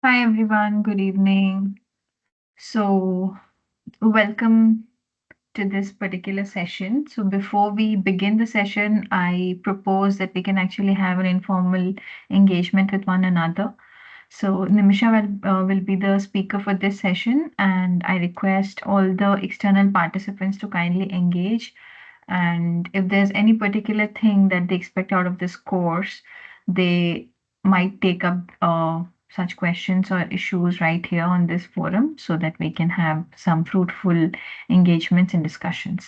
Hi everyone, good evening. So, welcome to this particular session. So, before we begin the session, I propose that we can actually have an informal engagement with one another. So, Nimisha will be the speaker for this session, and I request all the external participants to kindly engage. And if there's any particular thing that they expect out of this course, they might take up such questions or issues right here on this forum so that we can have some fruitful engagements and discussions.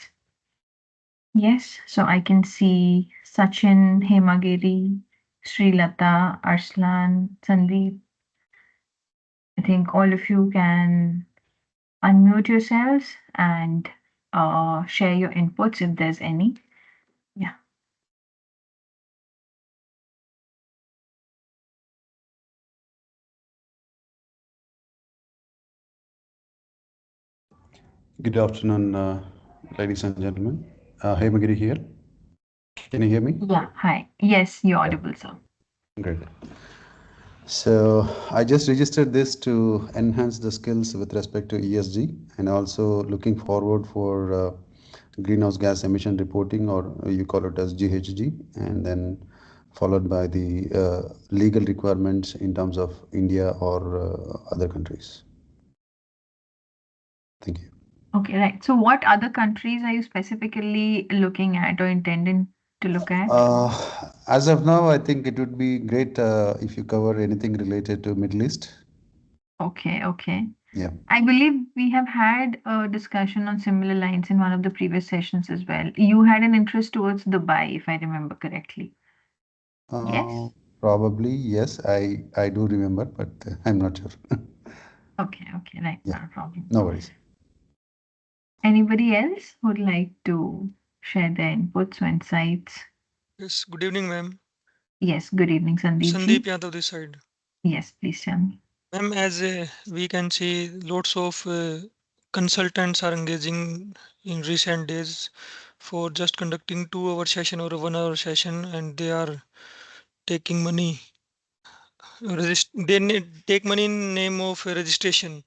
Yes, so I can see Sachin, Hemagiri, Srilata, Arslan, Sandeep. I think all of you can unmute yourselves and share your inputs if there's any. Yeah. Good afternoon, ladies and gentlemen. Hemagiri here. Can you hear me? Yeah. Hi. Yes, you're Yeah, audible, sir. great. So I just registered this to enhance the skills with respect to ESG and also looking forward for greenhouse gas emission reporting, or you call it as GHG, and then followed by the legal requirements in terms of India or other countries. Thank you. Okay, right. So what other countries are you specifically looking at or intending to look at? As of now, I think it would be great if you cover anything related to Middle East. Okay, okay. Yeah. I believe we have had a discussion on similar lines in one of the previous sessions as well. You had an interest towards Dubai, if I remember correctly. Uh, Yes? Probably yes. I do remember, but I'm not sure. Okay, okay, right, Yeah. not a problem. No worries. Anybody else would like to share their inputs or insights? Yes, good evening, ma'am. Yes, good evening, Sandeep Sandeep ji. Yadav this side. Yes, please tell me. Ma'am, as we can see, lots of consultants are engaging in recent days for just conducting 2 hour session or a 1 hour session, and they are taking money. They take money in name of registration.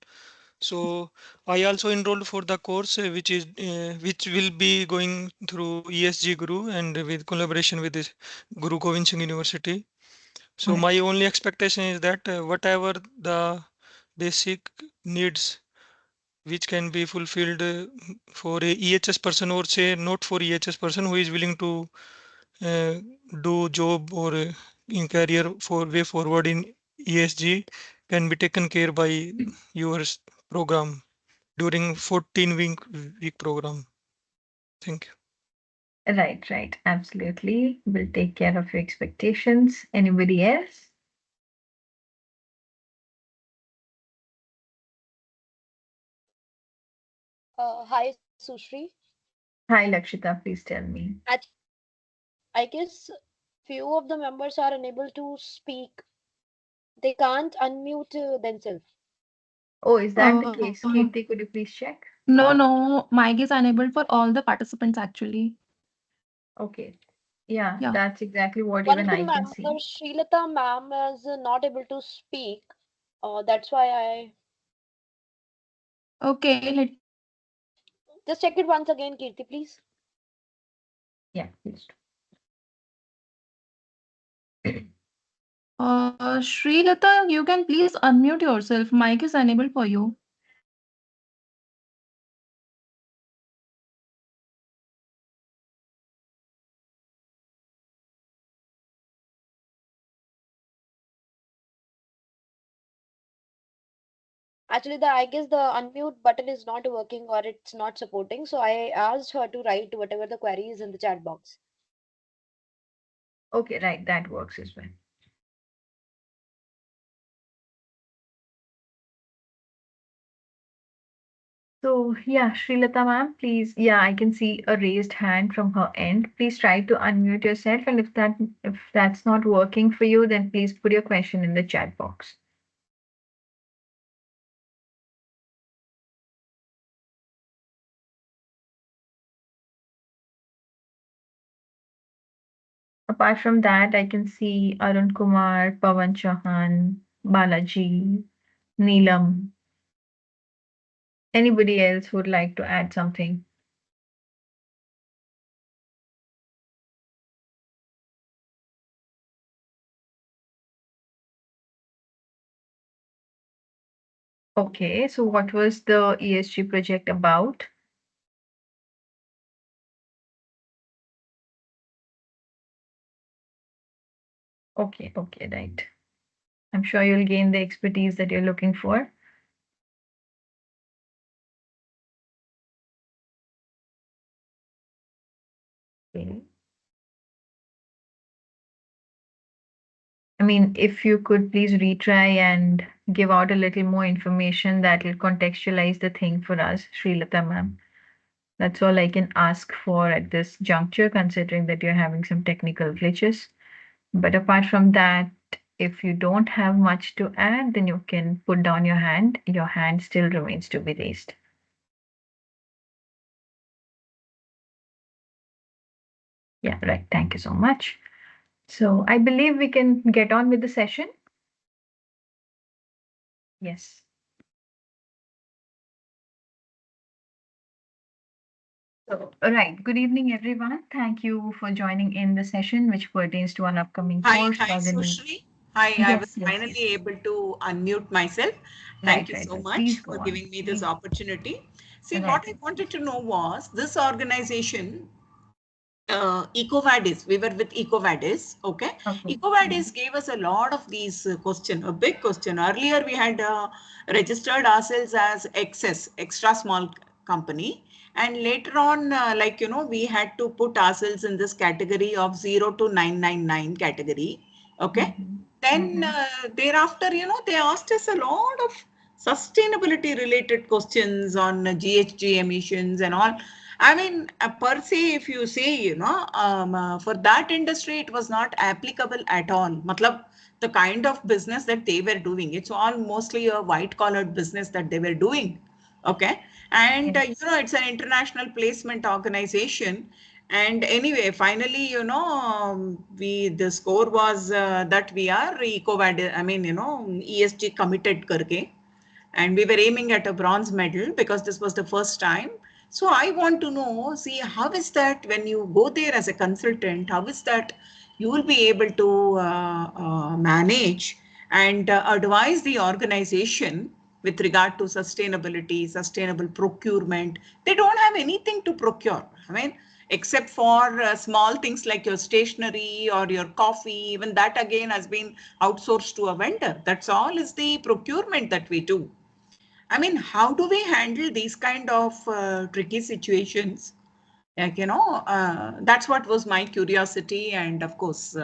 So I also enrolled for the course, which will be going through ESG Guru and with collaboration with this Guru Gobind Singh University. So Right. my only expectation is that whatever the basic needs which can be fulfilled for a EHS person, or say not for EHS person who is willing to uh, do job or in career for way forward in ESG, can be taken care by your program during 14-week program. Thank you. Right, right. Absolutely. We'll take care of your expectations. Anybody else? Hi, Sushri. Hi, Lakshita, please tell me. I guess few of the members are unable to speak. They can't unmute themselves. Oh, is that the Uh, case? Kirti, could you please check? no, mic is enabled for all the participants actually. Okay. Yeah, Yeah. that's exactly what One even of the I can see. members, Srilata ma'am, is not able to speak. That's why I Okay, let just check it once again, Kirti, please. Yeah, please. Srilata, you can please unmute yourself. Mic is enabled for you. Actually, I guess the unmute button is not working or it's not supporting. So I asked her to write whatever the query is in the chat box. Okay, right, that works as well. So, yeah, Srilata ma'am, please. Yeah, I can see a raised hand from her end. Please try to unmute yourself, and if that's not working for you, then please put your question in the chat box. Apart from that, I can see Arun Kumar, Pawan Chauhan, Balaji. Neelam. Anybody else would like to add something? Okay, so what was the ESG project about? Okay, right. I'm sure you'll gain the expertise that you're looking for. Okay. I mean, if you could please retry and give out a little more information that will contextualize the thing for us, Srilata ma'am. That's all I can ask for at this juncture, considering that you're having some technical glitches. But apart from that, if you don't have much to add, then you can put down your hand. Your hand still remains to be raised. Yeah, right. Thank you so much. So I believe we can get on with the session. Yes. So, right. Good evening, everyone. Thank you for joining in the session, which pertains to an upcoming course. Hi, Sushri. Hi, I was Yes, yes, finally yes. able to unmute myself. Thank Right, you right, so right. much Please go for on. giving me this Please. opportunity. See, Right, what I right. wanted to know was this organization, EcoVadis, we were with EcoVadis, okay? Okay. EcoVadis gave us a lot of these question, a big question. Earlier, we had registered ourselves as extra small company. And later on, we had to put ourselves in this category of 0 to 999 category, okay? Mm-hmm. Then Mm-hmm. thereafter, they asked us a lot of sustainability related questions on GHG emissions and all. I mean, per se, if you say, for that industry, it was not applicable at all. Matlab, the kind of business that they were doing, it's all mostly a white collared business that they were doing. Okay. And, Yes. it's an international placement organization. And anyway, finally, the score was that we are ESG committed karke, and we were aiming at a bronze medal because this was the first time. So I want to know, see, how is that when you go there as a consultant, how is that you will be able to manage and advise the organization with regard to sustainability, sustainable procurement? They don't have anything to procure. I mean, except for small things like your stationery or your coffee, even that again has been outsourced to a vendor. That's all is the procurement that we do. I mean, how do we handle these kind of tricky situations? Like, that's what was my curiosity. And of course,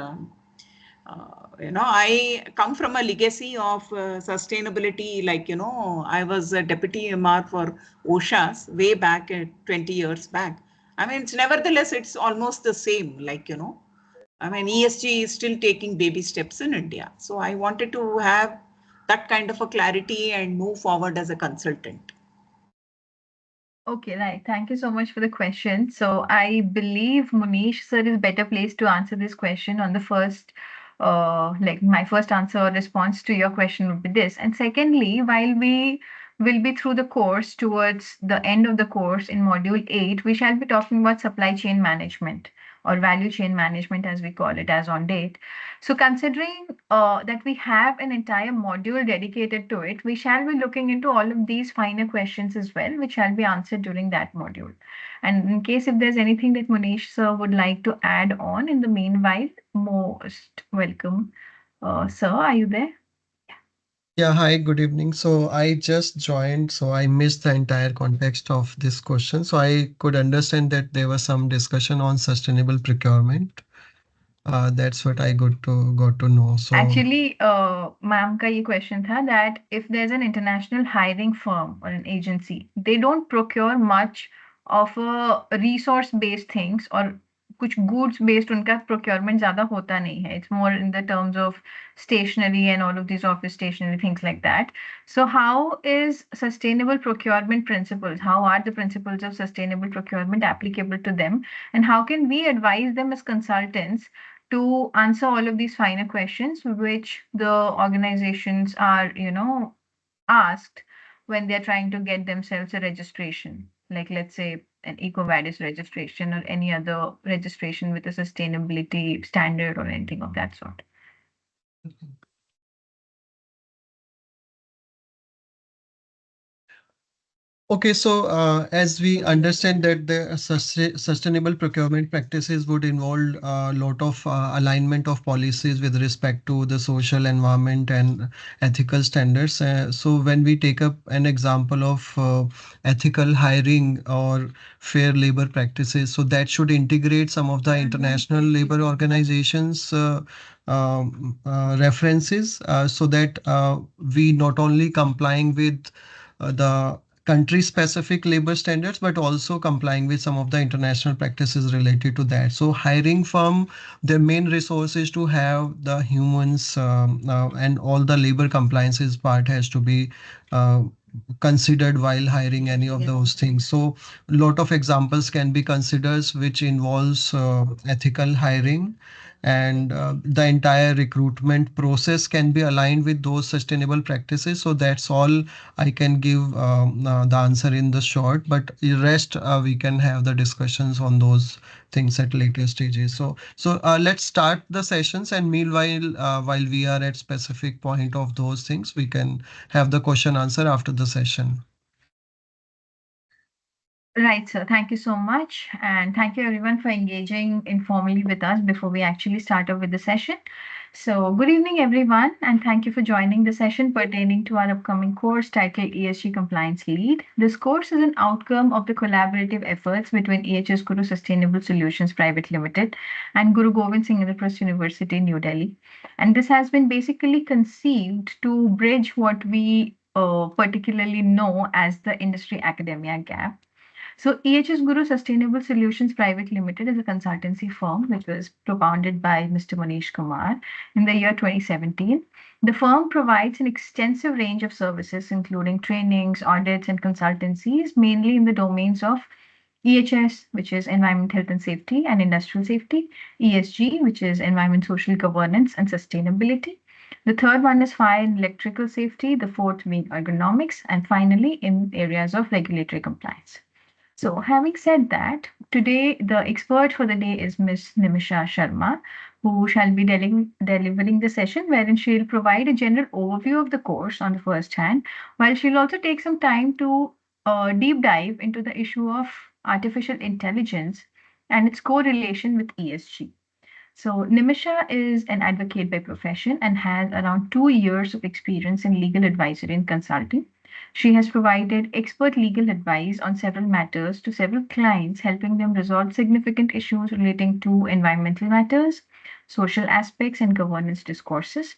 I come from a legacy of sustainability. Like, I was a deputy MR for OSHA's way back 20 years back. I mean, nevertheless, it's almost the same. Like, I mean, ESG is still taking baby steps in India. So I wanted to have that kind of a clarity and move forward as a consultant. Okay, right. Thank you so much for the question. So I believe Munish sir is better placed to answer this question on the first, like my first answer or response to your question would be this. And secondly, while we will be through the course towards the end of the course in module 8, we shall be talking about supply chain management or value chain management as we call it as on date. So considering that we have an entire module dedicated to it, we shall be looking into all of these finer questions as well, which shall be answered during that module. And in case if there's anything that Munish sir would like to add on in the meanwhile, most welcome. Sir, are you there? Yeah, hi, good evening. So I just joined, so I missed the entire context of this question. So I could understand that there was some discussion on sustainable procurement. That's what I got to know. So Actually, ma'am का ये question था that if there's an international hiring firm or an agency, they don't procure much of a resource-based things or कुछ goods-based उनका procurement ज़्यादा होता नहीं है. It's more in the terms of stationery and all of these office stationery things like that. So how is sustainable procurement principles? How are the principles of sustainable procurement applicable to them? And how can we advise them as consultants to answer all of these finer questions which the organizations are asked when they're trying to get themselves a registration, like let's say an EcoVadis registration or any other registration with a sustainability standard or anything of that sort. Okay, so as we understand that the sustainable procurement practices would involve a lot of alignment of policies with respect to the social environment and ethical standards. So when we take up an example of ethical hiring or fair labor practices, so that should integrate some of the international labor organizations references so that we not only complying with the country specific labor standards but also complying with some of the international practices related to that. So hiring firm, their main resource is to have the humans and all the labor compliances part has to be considered while hiring any of those things. So a lot of examples can be considered which involves ethical hiring, and the entire recruitment process can be aligned with those sustainable practices. So that's all I can give the answer in the short, but the rest we can have the discussions on those things at later stages. So let's start the sessions, and meanwhile, while we are at specific point of those things, we can have the question answer after the session. Right, sir. Thank you so much. And thank you everyone for engaging informally with us before we actually start off with the session. So, good evening, everyone, and thank you for joining the session pertaining to our upcoming course titled ESG Compliance Lead. This course is an outcome of the collaborative efforts between EHS Guru Sustainable Solutions Private Limited and Guru Gobind Singh Indraprastha University, New Delhi. And this has been basically conceived to bridge what we particularly know as the industry academia gap. So, EHS Guru Sustainable Solutions Private Limited is a consultancy firm which was propounded by Mr. Manish Kumar in the year 2017. The firm provides an extensive range of services, including trainings, audits, and consultancies, mainly in the domains of EHS, which is Environment, Health and Safety and Industrial Safety, ESG, which is Environment, Social Governance and Sustainability. The third one is fire and electrical safety, the fourth being ergonomics, and finally in areas of regulatory compliance. So, having said that, today the expert for the day is Ms. Nimisha Sharma, who shall be delivering the session wherein she'll provide a general overview of the course on the first hand, while she'll also take some time to deep dive into the issue of artificial intelligence and its correlation with ESG. So, Nimisha is an advocate by profession and has around 2 years of experience in legal advisory and consulting. She has provided expert legal advice on several matters to several clients, helping them resolve significant issues relating to environmental matters, social aspects, and governance discourses.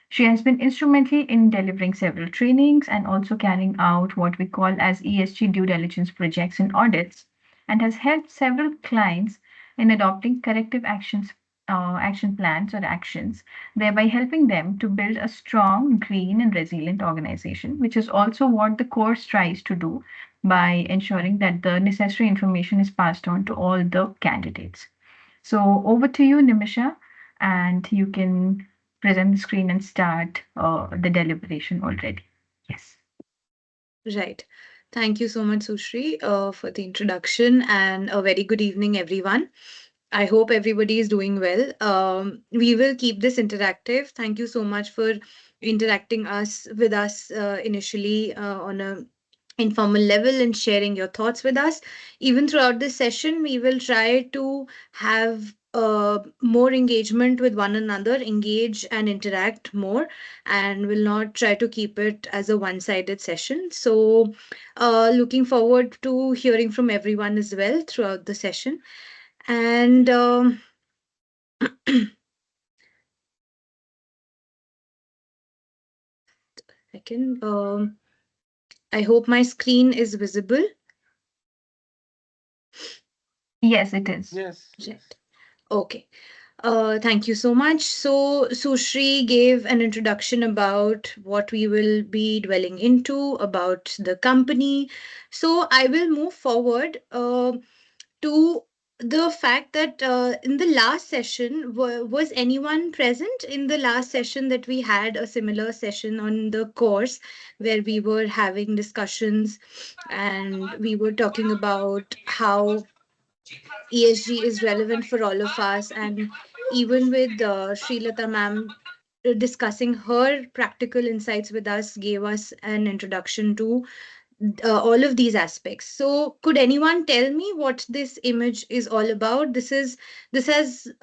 She has been instrumental in delivering several trainings and also carrying out what we call as ESG due diligence projects and audits, and has helped several clients in adopting corrective action plans or actions, thereby helping them to build a strong, green, and resilient organization, which is also what the course tries to do by ensuring that the necessary information is passed on to all the candidates. So, over to you, Nimisha, and you can present the screen and start the deliberation already. Yes. Right. Thank you so much, Sushri, for the introduction, and a very good evening, everyone. I hope everybody is doing well. We will keep this interactive. Thank you so much for interacting with us initially on a informal level and sharing your thoughts with us. Even throughout this session, we will try to have more engagement with one another, engage and interact more, and will not try to keep it as a one-sided session. So, looking forward to hearing from everyone as well throughout the session. And second, I hope my screen is visible. Yes, it is. Right. Okay. Thank you so much. So, Sushri gave an introduction about what we will be dwelling into, about the company. So, I will move forward to the fact that in the last session, was anyone present in the last session that we had a similar session on the course where we were having discussions and we were talking about how ESG is relevant for all of us, and even with Srilata ma'am discussing her practical insights with us, gave us an introduction to all of these aspects. So, could anyone tell me what this image is all about? This has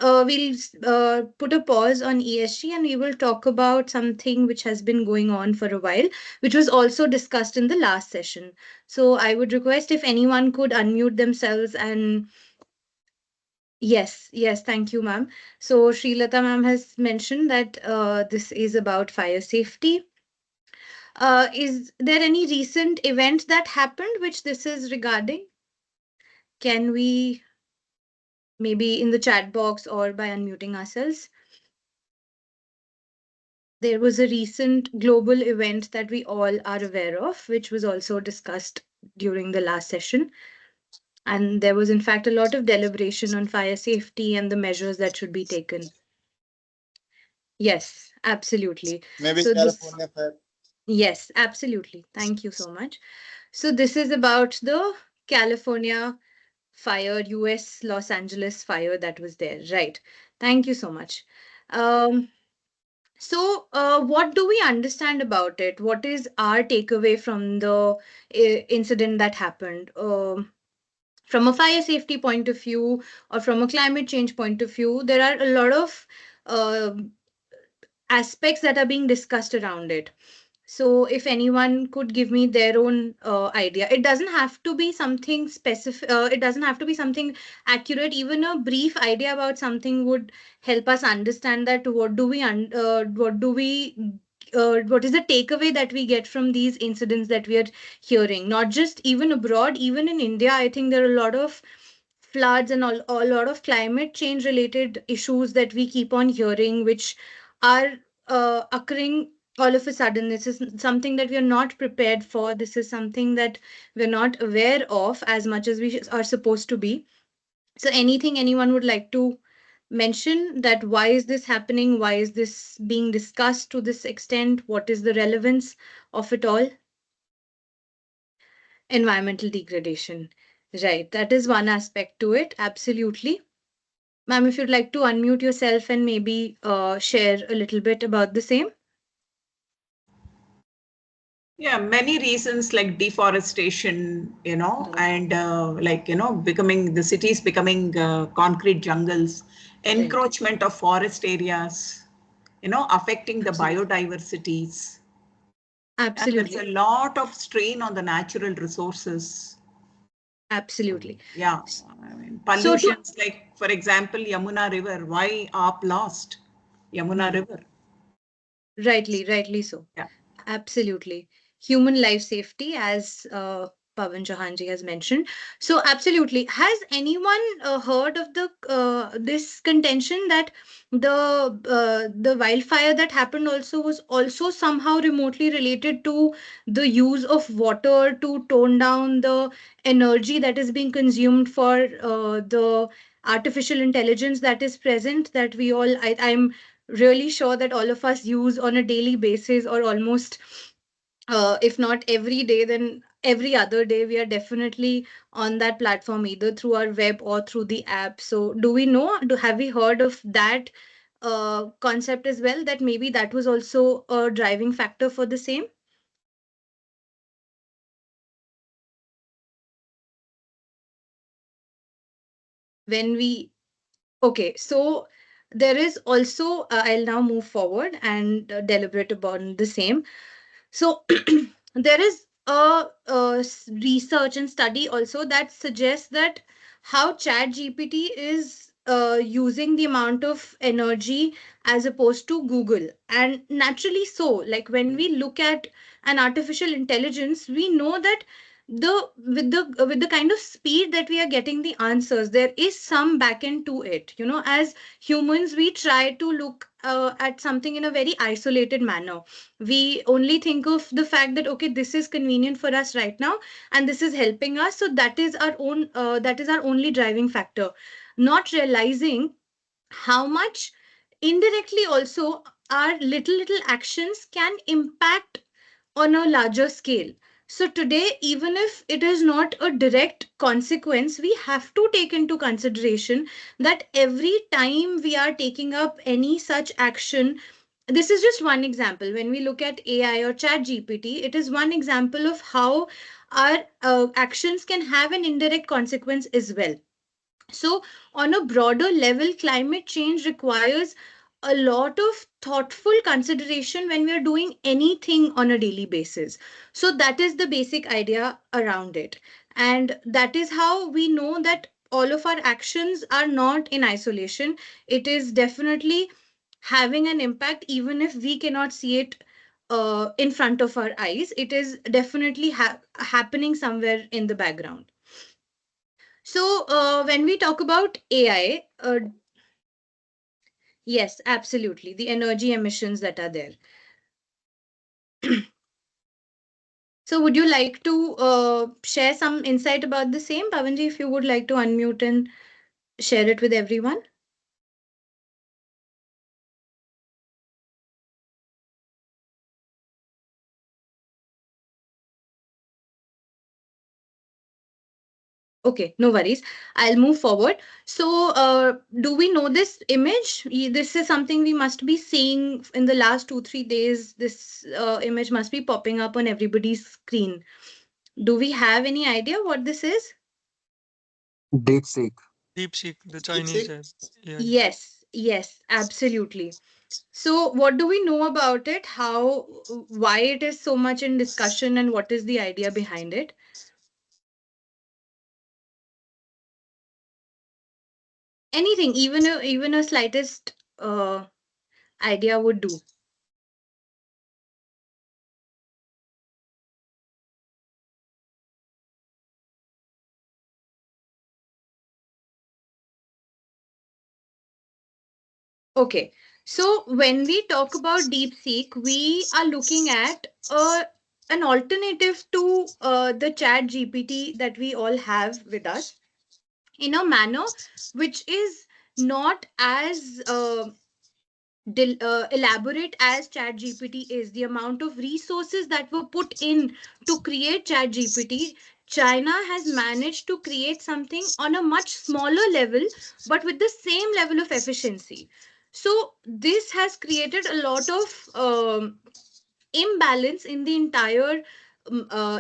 we'll put a pause on ESG and we will talk about something which has been going on for a while, which was also discussed in the last session. So, I would request if anyone could unmute themselves and yes, yes, thank you, ma'am. So, Srilata ma'am has mentioned that this is about fire safety. Is there any recent event that happened which this is regarding? Can we maybe in the chat box or by unmuting ourselves? There was a recent global event that we all are aware of, which was also discussed during the last session. And there was, in fact, a lot of deliberation on fire safety and the measures that should be taken. Yes, absolutely. Maybe So this, California Fed. yes, absolutely. Thank you so much. So this is about the California fire, US Los Angeles fire that was there. Right. Thank you so much. Um, what do we understand about it? What is our takeaway from the incident that happened? From a fire safety point of view or from a climate change point of view, there are a lot of uh, aspects that are being discussed around it. So, if anyone could give me their own idea, it doesn't have to be something specific, it doesn't have to be something accurate. Even a brief idea about something would help us understand that what is the takeaway that we get from these incidents that we are hearing, not just even abroad, even in India. I think there are a lot of floods and a lot of climate change related issues that we keep on hearing, which are occurring all of a sudden. This is something that we are not prepared for. This is something that we're not aware of as much as we are supposed to be. So, anything anyone would like to mention, that why is this happening? Why is this being discussed to this extent? What is the relevance of it all? Environmental degradation. Right. That is one aspect to it. Absolutely. Ma'am, if you'd like to unmute yourself and maybe share a little bit about the same. Yeah, many reasons like deforestation, and becoming the cities becoming concrete jungles, Right. encroachment of forest areas, affecting the Absolutely. biodiversities. And there's a Absolutely. lot of strain on the natural resources. Absolutely. Yeah, I mean, So to pollutions like, for example, Yamuna River. Why ARP lost Yamuna hmm, River? rightly so. Yeah. Absolutely. Human life safety, as Pavan Jahanji has mentioned. So, absolutely. Has anyone heard of the this contention that the wildfire that happened also was also somehow remotely related to the use of water to tone down the energy that is being consumed for the artificial intelligence that is present, that we all, I'm really sure that all of us use on a daily basis, or almost if not every day, then every other day we are definitely on that platform, either through our web or through the app. So do we know, have we heard of that concept as well, that maybe that was also a driving factor for the same? When we Okay, so there is also I'll now move forward and deliberate about the same. So there is research and study also that suggests that how Chat GPT is using the amount of energy as opposed to Google. And naturally so, like when we look at an artificial intelligence, we know that the kind of speed that we are getting the answers, there is some back end to it. As humans, we try to look at something in a very isolated manner. We only think of the fact that okay, this is convenient for us right now, and this is helping us. So that is our only driving factor, not realizing how much indirectly also our little actions can impact on a larger scale. So today, even if it is not a direct consequence, we have to take into consideration that every time we are taking up any such action, this is just one example. When we look at AI or Chat GPT, it is one example of how our actions can have an indirect consequence as well. So, on a broader level, climate change requires a lot of thoughtful consideration when we are doing anything on a daily basis. So, that is the basic idea around it. And that is how we know that all of our actions are not in isolation. It is definitely having an impact, even if we cannot see it in front of our eyes. It is definitely happening somewhere in the background. So, when we talk about AI, yes, absolutely, the energy emissions that are there. So, would you like to share some insight about the same, Pavanji, if you would like to unmute and share it with everyone? Okay, no worries. I'll move forward. So, do we know this image? This is something we must be seeing in the last 2, 3 days. This image must be popping up on everybody's screen. Do we have any idea what this is? DeepSeek. DeepSeek, the Chinese AI. Yes, yes, absolutely. So, what do we know about it? How, why it is so much in discussion, and what is the idea behind it? Anything, even a slightest idea would do. Okay, so when we talk about DeepSeek, we are looking at an alternative to the Chat GPT that we all have with us in a manner which is not as elaborate as ChatGPT is. The amount of resources that were put in to create ChatGPT, China has managed to create something on a much smaller level, but with the same level of efficiency. So this has created a lot of imbalance in the entire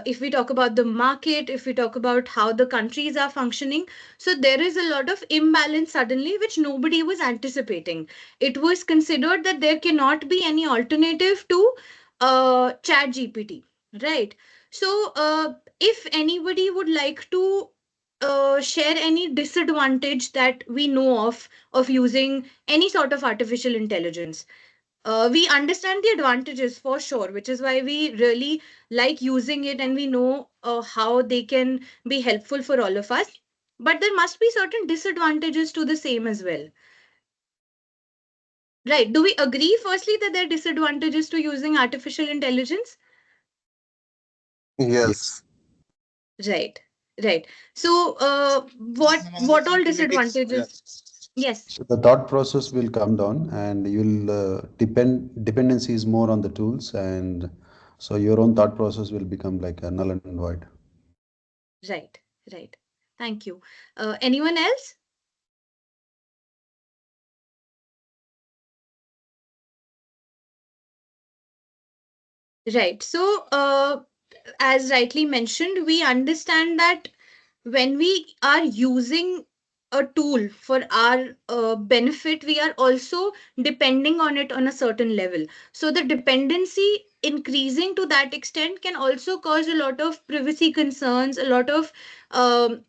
if we talk about the market, if we talk about how the countries are functioning. So there is a lot of imbalance suddenly which nobody was anticipating. It was considered that there cannot be any alternative to Chat GPT, right? So if anybody would like to share any disadvantage that we know of using any sort of artificial intelligence, we understand the advantages for sure, which is why we really like using it, and we know how they can be helpful for all of us. But there must be certain disadvantages to the same as well. Right. Do we agree, firstly, that there are disadvantages to using artificial intelligence? Yes. Right. Right. So, what all disadvantages? Yes. So the thought process will come down, and you'll dependency is more on the tools, and so your own thought process will become like a null and void. Right. Right. Thank you. Anyone else? Right. So, as rightly mentioned, we understand that when we are using a tool for our benefit, we are also depending on it on a certain level. So, the dependency increasing to that extent can also cause a lot of privacy concerns, a lot of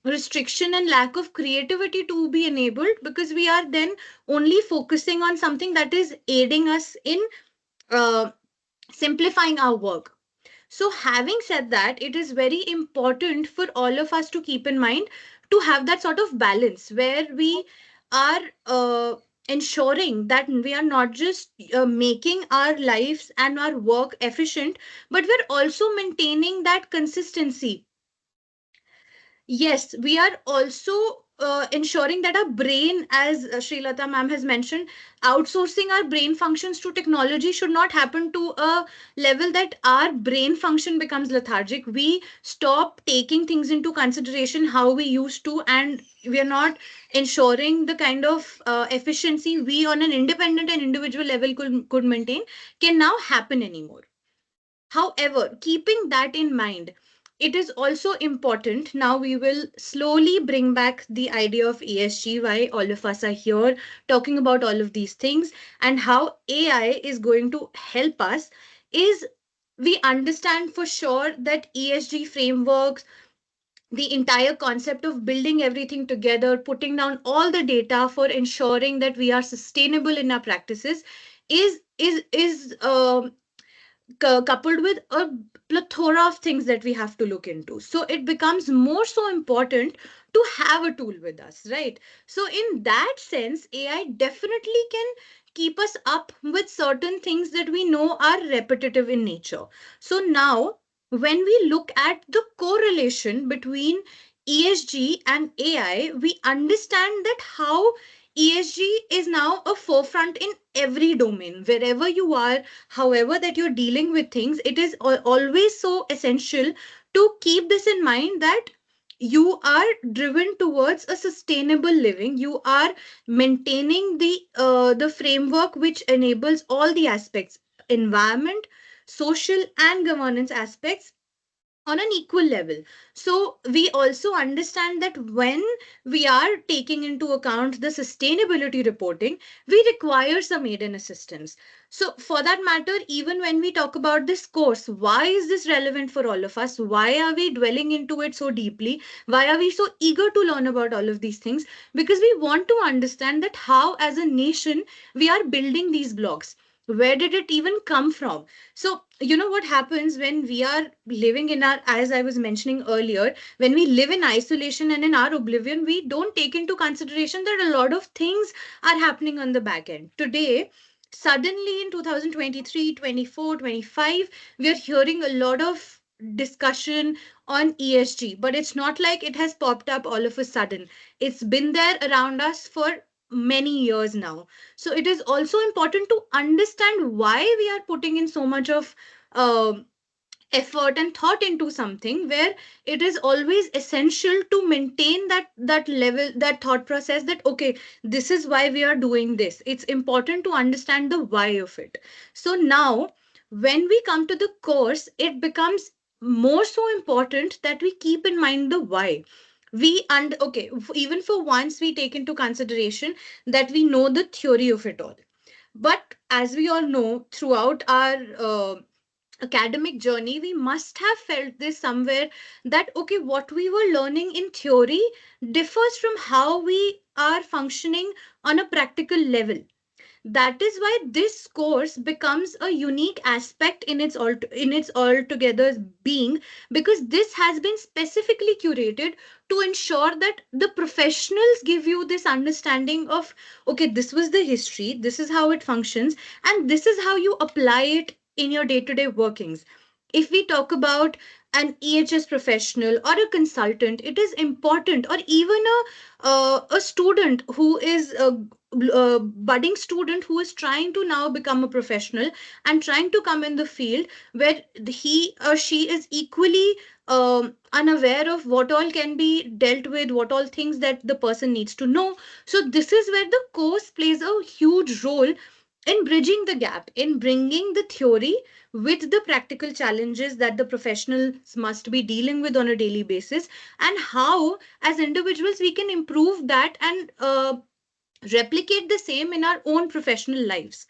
restriction and lack of creativity to be enabled, because we are then only focusing on something that is aiding us in uh, simplifying our work. So, having said that, it is very important for all of us to keep in mind to have that sort of balance where we are ensuring that we are not just making our lives and our work efficient, but we're also maintaining that consistency. Yes, we are also ensuring that our brain, as Srilata ma'am has mentioned, outsourcing our brain functions to technology should not happen to a level that our brain function becomes lethargic. We stop taking things into consideration how we used to, and we are not ensuring the kind of efficiency we on an independent and individual level could maintain can now happen anymore. However, keeping that in mind, it is also important. Now we will slowly bring back the idea of ESG, why all of us are here talking about all of these things, and how AI is going to help us. Is we understand for sure that ESG frameworks, the entire concept of building everything together, putting down all the data for ensuring that we are sustainable in our practices, is coupled with a plethora of things that we have to look into. So it becomes more so important to have a tool with us, right? So, in that sense, AI definitely can keep us up with certain things that we know are repetitive in nature. So, now when we look at the correlation between ESG and AI, we understand that how ESG is now a forefront in every domain, wherever you are, however that you're dealing with things. It is always so essential to keep this in mind, that you are driven towards a sustainable living. You are maintaining the framework which enables all the aspects, environment, social and governance aspects, on an equal level. So we also understand that when we are taking into account the sustainability reporting, we require some aid and assistance. So for that matter, even when we talk about this course, why is this relevant for all of us? Why are we dwelling into it so deeply? Why are we so eager to learn about all of these things? Because we want to understand that how as a nation we are building these blocks. Where did it even come from? So, what happens when we are living in our, as I was mentioning earlier, when we live in isolation and in our oblivion, we don't take into consideration that a lot of things are happening on the back end. Today, suddenly in 2023, 24, 25, we are hearing a lot of discussion on ESG, but it's not like it has popped up all of a sudden. It's been there around us for many years now. So it is also important to understand why we are putting in so much of um effort and thought into something, where it is always essential to maintain that level, that thought process, that okay, this is why we are doing this. It's important to understand the why of it. So now when we come to the course, it becomes more so important that we keep in mind the why. We and okay, even for once we take into consideration that we know the theory of it all. But as we all know, throughout our academic journey, we must have felt this somewhere, that okay, what we were learning in theory differs from how we are functioning on a practical level. That is why this course becomes a unique aspect in its altogether being, because this has been specifically curated to ensure that the professionals give you this understanding of okay, this was the history, this is how it functions, and this is how you apply it in your day-to-day workings. If we talk about an EHS professional or a consultant, it is important, or even a student who is a budding student who is trying to now become a professional and trying to come in the field, where he or she is equally unaware of what all can be dealt with, what all things that the person needs to know. So this is where the course plays a huge role in bridging the gap, in bringing the theory with the practical challenges that the professionals must be dealing with on a daily basis, and how as individuals we can improve that and replicate the same in our own professional lives.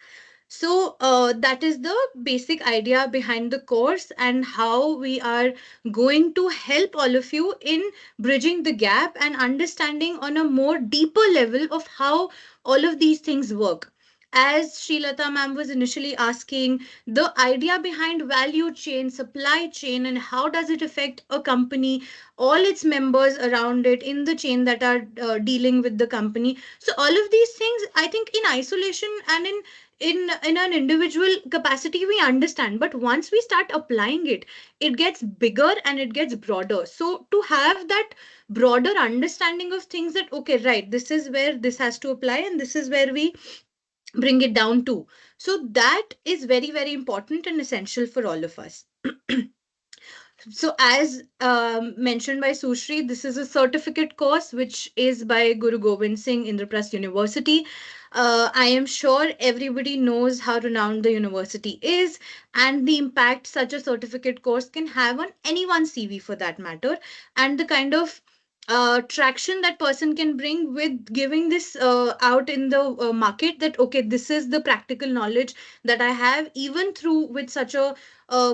So that is the basic idea behind the course, and how we are going to help all of you in bridging the gap and understanding on a more deeper level of how all of these things work. As Srilata ma'am was initially asking, the idea behind value chain, supply chain, and how does it affect a company, all its members around it in the chain that are dealing with the company. So all of these things, I think, in isolation and in an individual capacity, we understand. But once we start applying it, it gets bigger and it gets broader. So to have that broader understanding of things, that okay, right, this is where this has to apply and this is where we bring it down to. So that is very, very important and essential for all of us. So as mentioned by Sushri, this is a certificate course which is by Guru Gobind Singh, Indraprastha University. I am sure everybody knows how renowned the university is and the impact such a certificate course can have on anyone's CV for that matter, and the kind of traction that person can bring with giving this out in the market, that okay, this is the practical knowledge that I have, even through with such a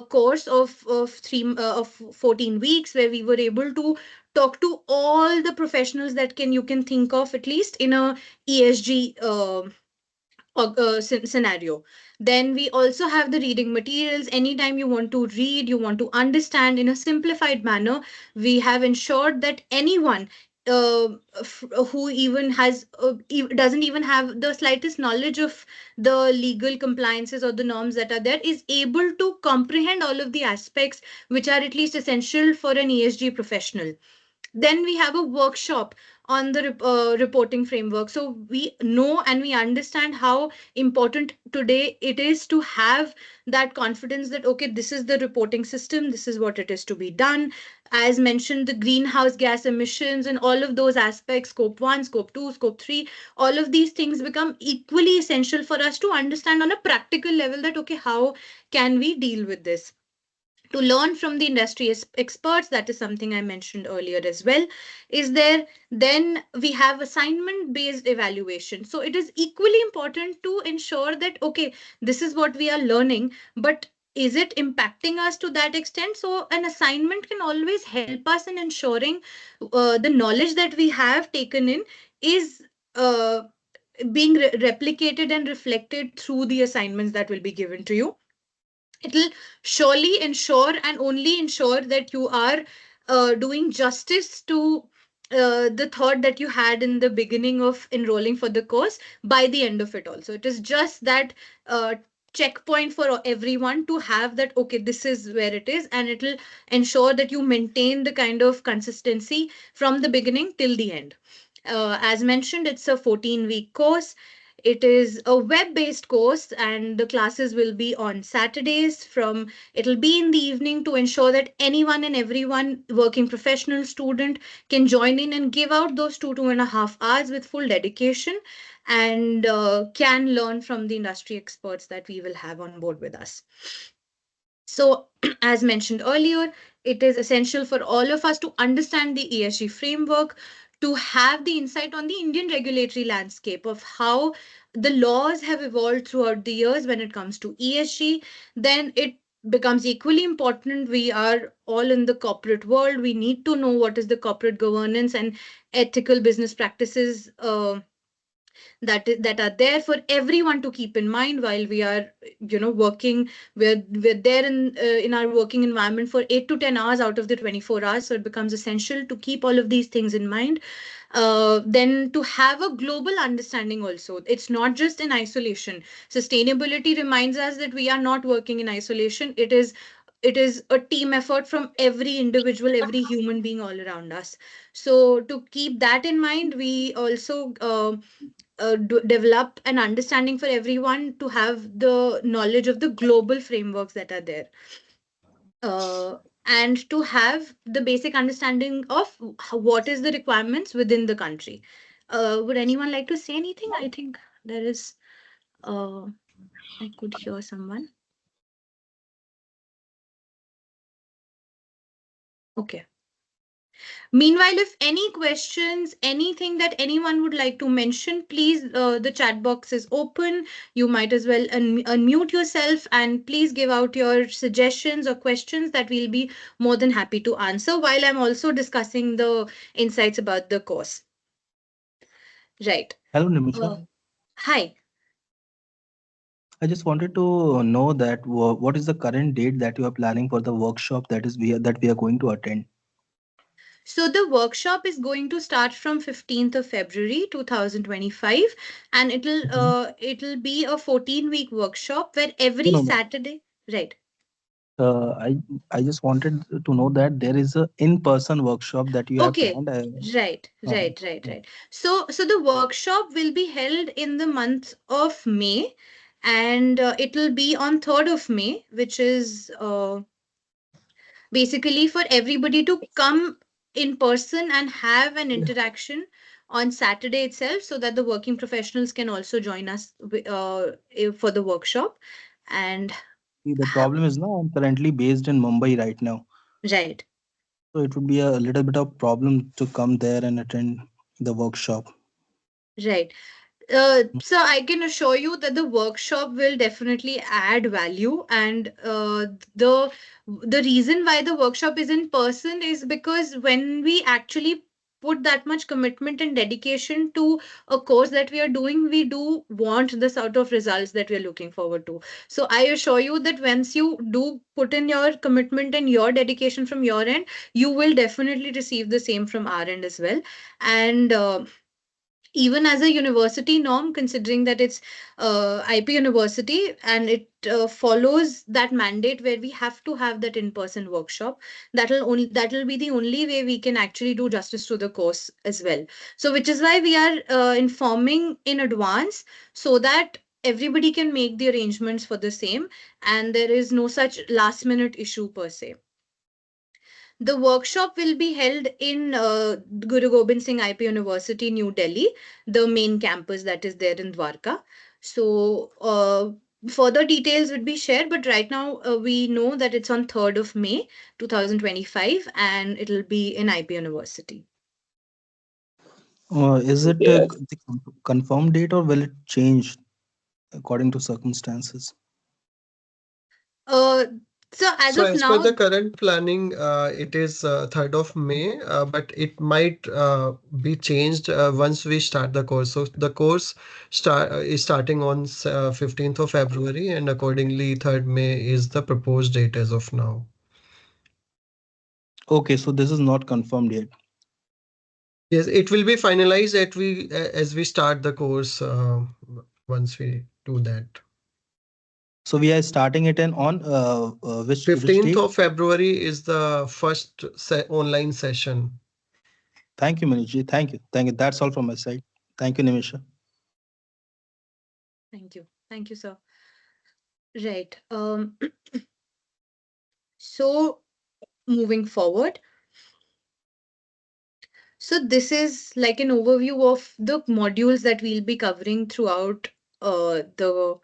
course of 14 weeks, where we were able to talk to all the professionals that can you can think of, at least in a ESG scenario. Then we also have the reading materials. Anytime you want to read, you want to understand in a simplified manner, we have ensured that anyone who even has doesn't even have the slightest knowledge of the legal compliances or the norms that are there, is able to comprehend all of the aspects which are at least essential for an ESG professional. Then we have a workshop on the reporting framework. So we know and we understand how important today it is to have that confidence that okay, this is the reporting system, this is what it is to be done. As mentioned, the greenhouse gas emissions and all of those aspects, scope 1, scope 2, scope 3, all of these things become equally essential for us to understand on a practical level, that okay, how can we deal with this, to learn from the industry experts. That is something I mentioned earlier as well. Is there? Then we have assignment based evaluation. So it is equally important to ensure that okay, this is what we are learning, but is it impacting us to that extent? So an assignment can always help us in ensuring the knowledge that we have taken in is being replicated and reflected through the assignments that will be given to you. It'll surely ensure and only ensure that you are doing justice to the thought that you had in the beginning of enrolling for the course by the end of it also. It is just that checkpoint for everyone to have that, okay, this is where it is, and it'll ensure that you maintain the kind of consistency from the beginning till the end. As mentioned, it's a 14-week course. It is a web-based course, and the classes will be on Saturdays. It'll be in the evening to ensure that anyone and everyone, working professional, student, can join in and give out those 2.5 hours with full dedication, and can learn from the industry experts that we will have on board with us. So, as mentioned earlier, it is essential for all of us to understand the ESG framework, to have the insight on the Indian regulatory landscape of how the laws have evolved throughout the years when it comes to ESG. Then it becomes equally important. We are all in the corporate world. We need to know what is the corporate governance and ethical business practices that are there for everyone to keep in mind while we are working. We're there in our working environment for 8 to 10 hours out of the 24 hours, so it becomes essential to keep all of these things in mind. Then to have a global understanding also. It's not just in isolation. Sustainability reminds us that we are not working in isolation. It is a team effort from every individual, every human being all around us. So to keep that in mind, we also develop an understanding for everyone to have the knowledge of the global frameworks that are there, uh, and to have the basic understanding of what is the requirements within the country. Would anyone like to say anything? I think there is, uh, I could hear someone. Okay. Meanwhile, if any questions, anything that anyone would like to mention, please, the chat box is open. You might as well unmute yourself and please give out your suggestions or questions that we'll be more than happy to answer while I'm also discussing the insights about the course. Right. Hello, Uh, Nimisha. Hi. I just wanted to know that what is the current date that you are planning for the workshop that we are going to attend? So the workshop is going to start from 15th of February 2025, and Mhm. it'll be a 14-week workshop where No, every no, no. Saturday, right? Uh, I I just wanted to know that there is a in-person workshop that you have Okay, planned. right, Uh, right, right, right. So the workshop will be held in the month of May, and it'll be on 3rd of May, which is basically for everybody to come in person and have an interaction on Saturday itself, so that the working professionals can also join us for the workshop. And See, the problem is now I'm currently based in Mumbai right now, right, so it would be a little bit of problem to come there and attend the workshop. right. So I can assure you that the workshop will definitely add value, and the reason why the workshop is in person is because when we actually put that much commitment and dedication to a course that we are doing, we do want the sort of results that we are looking forward to. So I assure you that once you do put in your commitment and your dedication from your end, you will definitely receive the same from our end as well. And even as a university norm, considering that it's IP university and it follows that mandate where we have to have that in-person workshop, that'll be the only way we can actually do justice to the course as well. So, which is why we are informing in advance so that everybody can make the arrangements for the same, and there is no such last minute issue per se. The workshop will be held in Guru Gobind Singh IP University, New Delhi, the main campus that is there in Dwarka. So, further details would be shared, but right now we know that it's on 3rd of May 2025, and it'll be in IP University. Is it the confirmed date or will it change according to circumstances? Uh, so, as So of as per now, the current planning, it is 3rd of May, but it might be changed once we start the course. So the course is starting on 15th of February, and accordingly 3rd May is the proposed date as of now. Okay, so this is not confirmed yet. Yes, it will be finalized as we start the course once we do that. So we are starting it in on which 15th date? of February is the first online session. Thank you, Manish. Thank you. That's all from my side. Thank you, Nimisha. thank you, sir. Right. So, moving forward. So this is like an overview of the modules that we'll be covering throughout the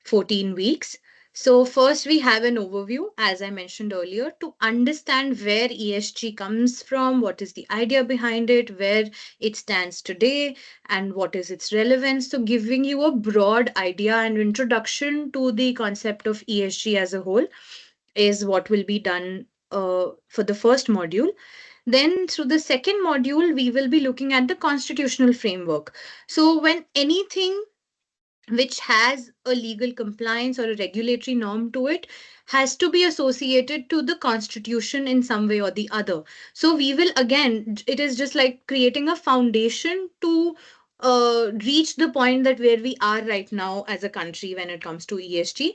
14 weeks. So first we have an overview, as I mentioned earlier, to understand where ESG comes from, what is the idea behind it, where it stands today, and what is its relevance. So giving you a broad idea and introduction to the concept of ESG as a whole is what will be done for the first module. Then, through the second module, we will be looking at the constitutional framework. So, when anything which has a legal compliance or a regulatory norm to it has to be associated to the constitution in some way or the other. So we will again, it is just like creating a foundation to reach the point that where we are right now as a country when it comes to ESG.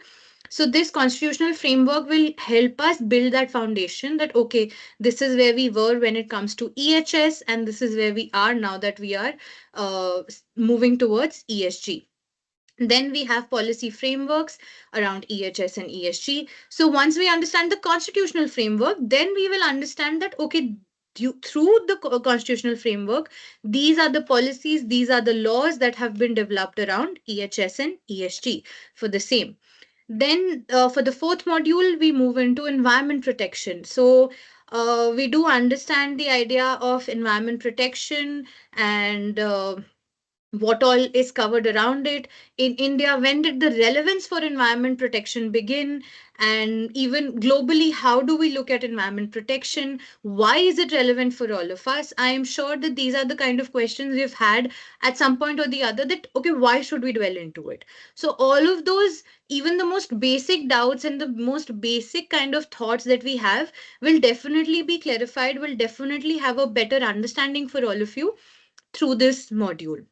So this constitutional framework will help us build that foundation that okay, this is where we were when it comes to EHS, and this is where we are now that we are moving towards ESG. Then we have policy frameworks around EHS and ESG. So once we understand the constitutional framework, then we will understand that, okay, through the constitutional framework, these are the policies, these are the laws that have been developed around EHS and ESG for the same. Then for the fourth module, we move into environment protection. So we do understand the idea of environment protection and what all is covered around it in India, when did the relevance for environment protection begin, and even globally, how do we look at environment protection, why is it relevant for all of us? I am sure that these are the kind of questions we've had at some point or the other, that okay, why should we dwell into it? So all of those, even the most basic doubts and the most basic kind of thoughts that we have, will definitely be clarified, will definitely have a better understanding for all of you through this module.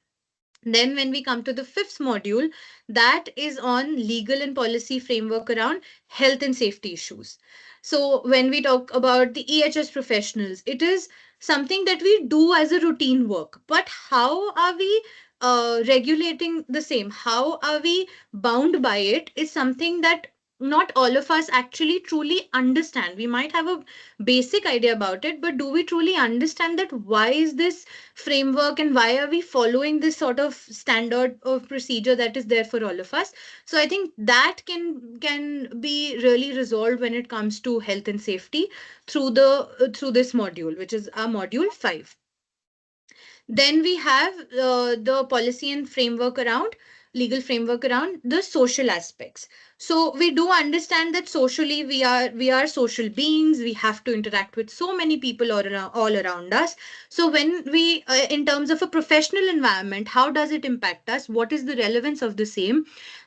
Then, when we come to the fifth module, that is on legal and policy framework around health and safety issues. So, when we talk about the EHS professionals, it is something that we do as a routine work. But how are we regulating the same? How are we bound by it? Is something that not all of us actually truly understand. We might have a basic idea about it, but do we truly understand that why is this framework and why are we following this sort of standard of procedure that is there for all of us? So I think that can be really resolved when it comes to health and safety through the through this module, which is our module 5. Then we have the policy and framework around legal framework around the social aspects. So we do understand that socially we are social beings. We have to interact with so many people all around us. So when we in terms of a professional environment, how does it impact us? What is the relevance of the same?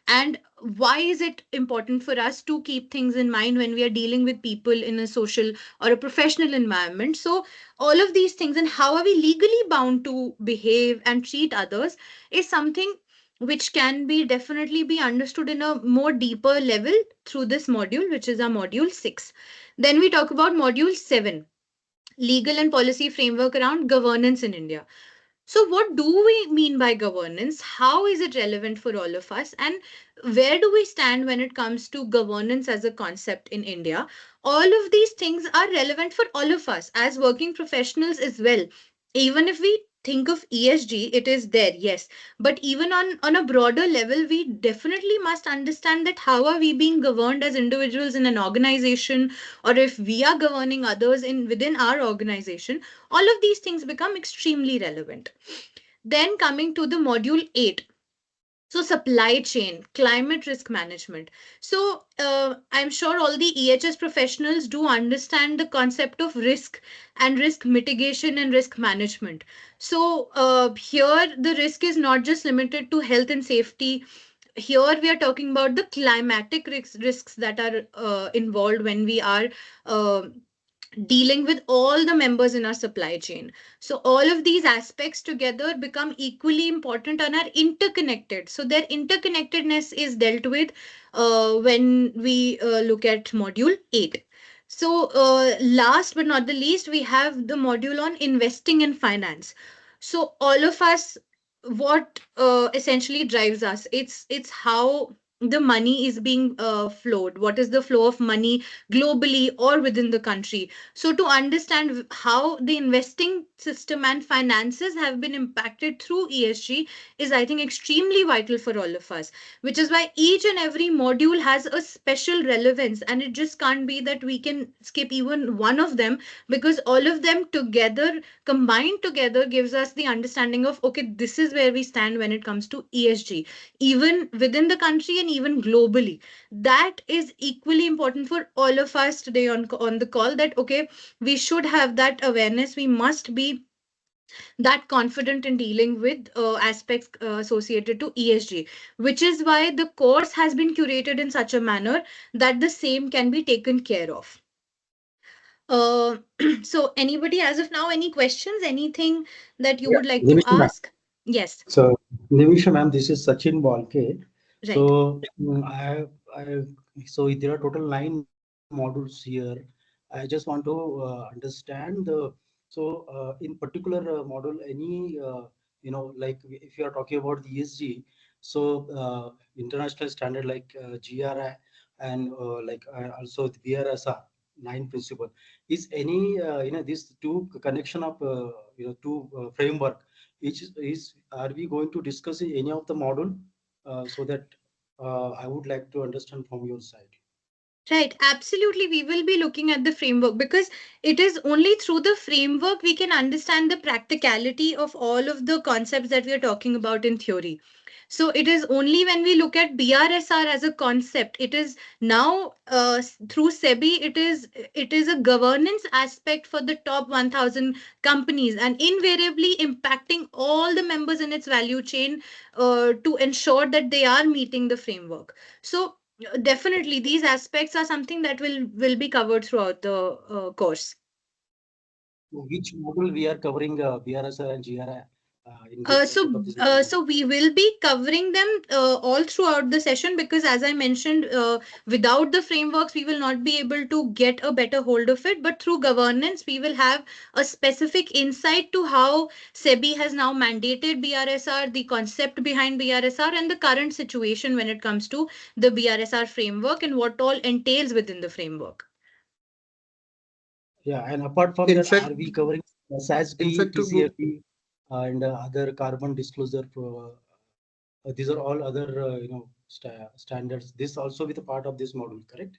And why is it important for us to keep things in mind when we are dealing with people in a social or a professional environment? So all of these things and how are we legally bound to behave and treat others is something which can be definitely be understood in a more deeper level through this module, which is our module 6. Then we talk about module 7, legal and policy framework around governance in India. So, what do we mean by governance? How is it relevant for all of us? And where do we stand when it comes to governance as a concept in India? All of these things are relevant for all of us as working professionals as well. Even if we think of ESG, it is there, yes. But even on a broader level, we definitely must understand that how are we being governed as individuals in an organization, or if we are governing others in within our organization, all of these things become extremely relevant. Then coming to the module 8, so supply chain, climate risk management. So I'm sure all the EHS professionals do understand the concept of risk and risk mitigation and risk management. So here the risk is not just limited to health and safety. Here we are talking about the climatic risks that are involved when we are uh, dealing with all the members in our supply chain. So all of these aspects together become equally important and are interconnected. So their interconnectedness is dealt with when we look at module 8. So last but not the least, we have the module on investing in finance. So all of us, what essentially drives us, it's how the money is being flowed. What is the flow of money globally or within the country? So, to understand how the investing system and finances have been impacted through ESG is, I think, extremely vital for all of us, which is why each and every module has a special relevance, and it just can't be that we can skip even one of them, because all of them together, combined together, gives us the understanding of okay, this is where we stand when it comes to ESG, even within the country and even globally. That is equally important for all of us today on the call, that okay, we should have that awareness. We must be that confident in dealing with aspects associated to ESG, which is why the course has been curated in such a manner that the same can be taken care of. uh, so anybody as of now, any questions, anything that you Yeah, would like to Nimisha ma'am. ask? Yes. So, Nimisha ma'am, this is Sachin Balke. Right. So, so there are total 9 modules here. I just want to understand in particular module, any like if you are talking about the ESG, so international standard like GRI and also the BRSR 9 principle, is any these two connection of two framework, is are we going to discuss in any of the module, so that I would like to understand from your side. Right, absolutely. We will be looking at the framework because it is only through the framework we can understand the practicality of all of the concepts that we are talking about in theory. So it is only when we look at BRSR as a concept, it is now through SEBI, it is a governance aspect for the top 1,000 companies and invariably impacting all the members in its value chain to ensure that they are meeting the framework. So definitely, these aspects are something that will be covered throughout the course. Which module we are covering BRSR and GRI in Uh, this so, set of this module? so we will be covering them all throughout the session because, as I mentioned, without the frameworks, we will not be able to get a better hold of it. But through governance, we will have a specific insight to how SEBI has now mandated BRSR, the concept behind BRSR, and the current situation when it comes to the BRSR framework and what all entails within the framework. Yeah, and apart from In that, fact, are we covering in SASB, fact, to go, TCFD, and other carbon disclosure? These are all other, standards. This also with a part of this module, correct?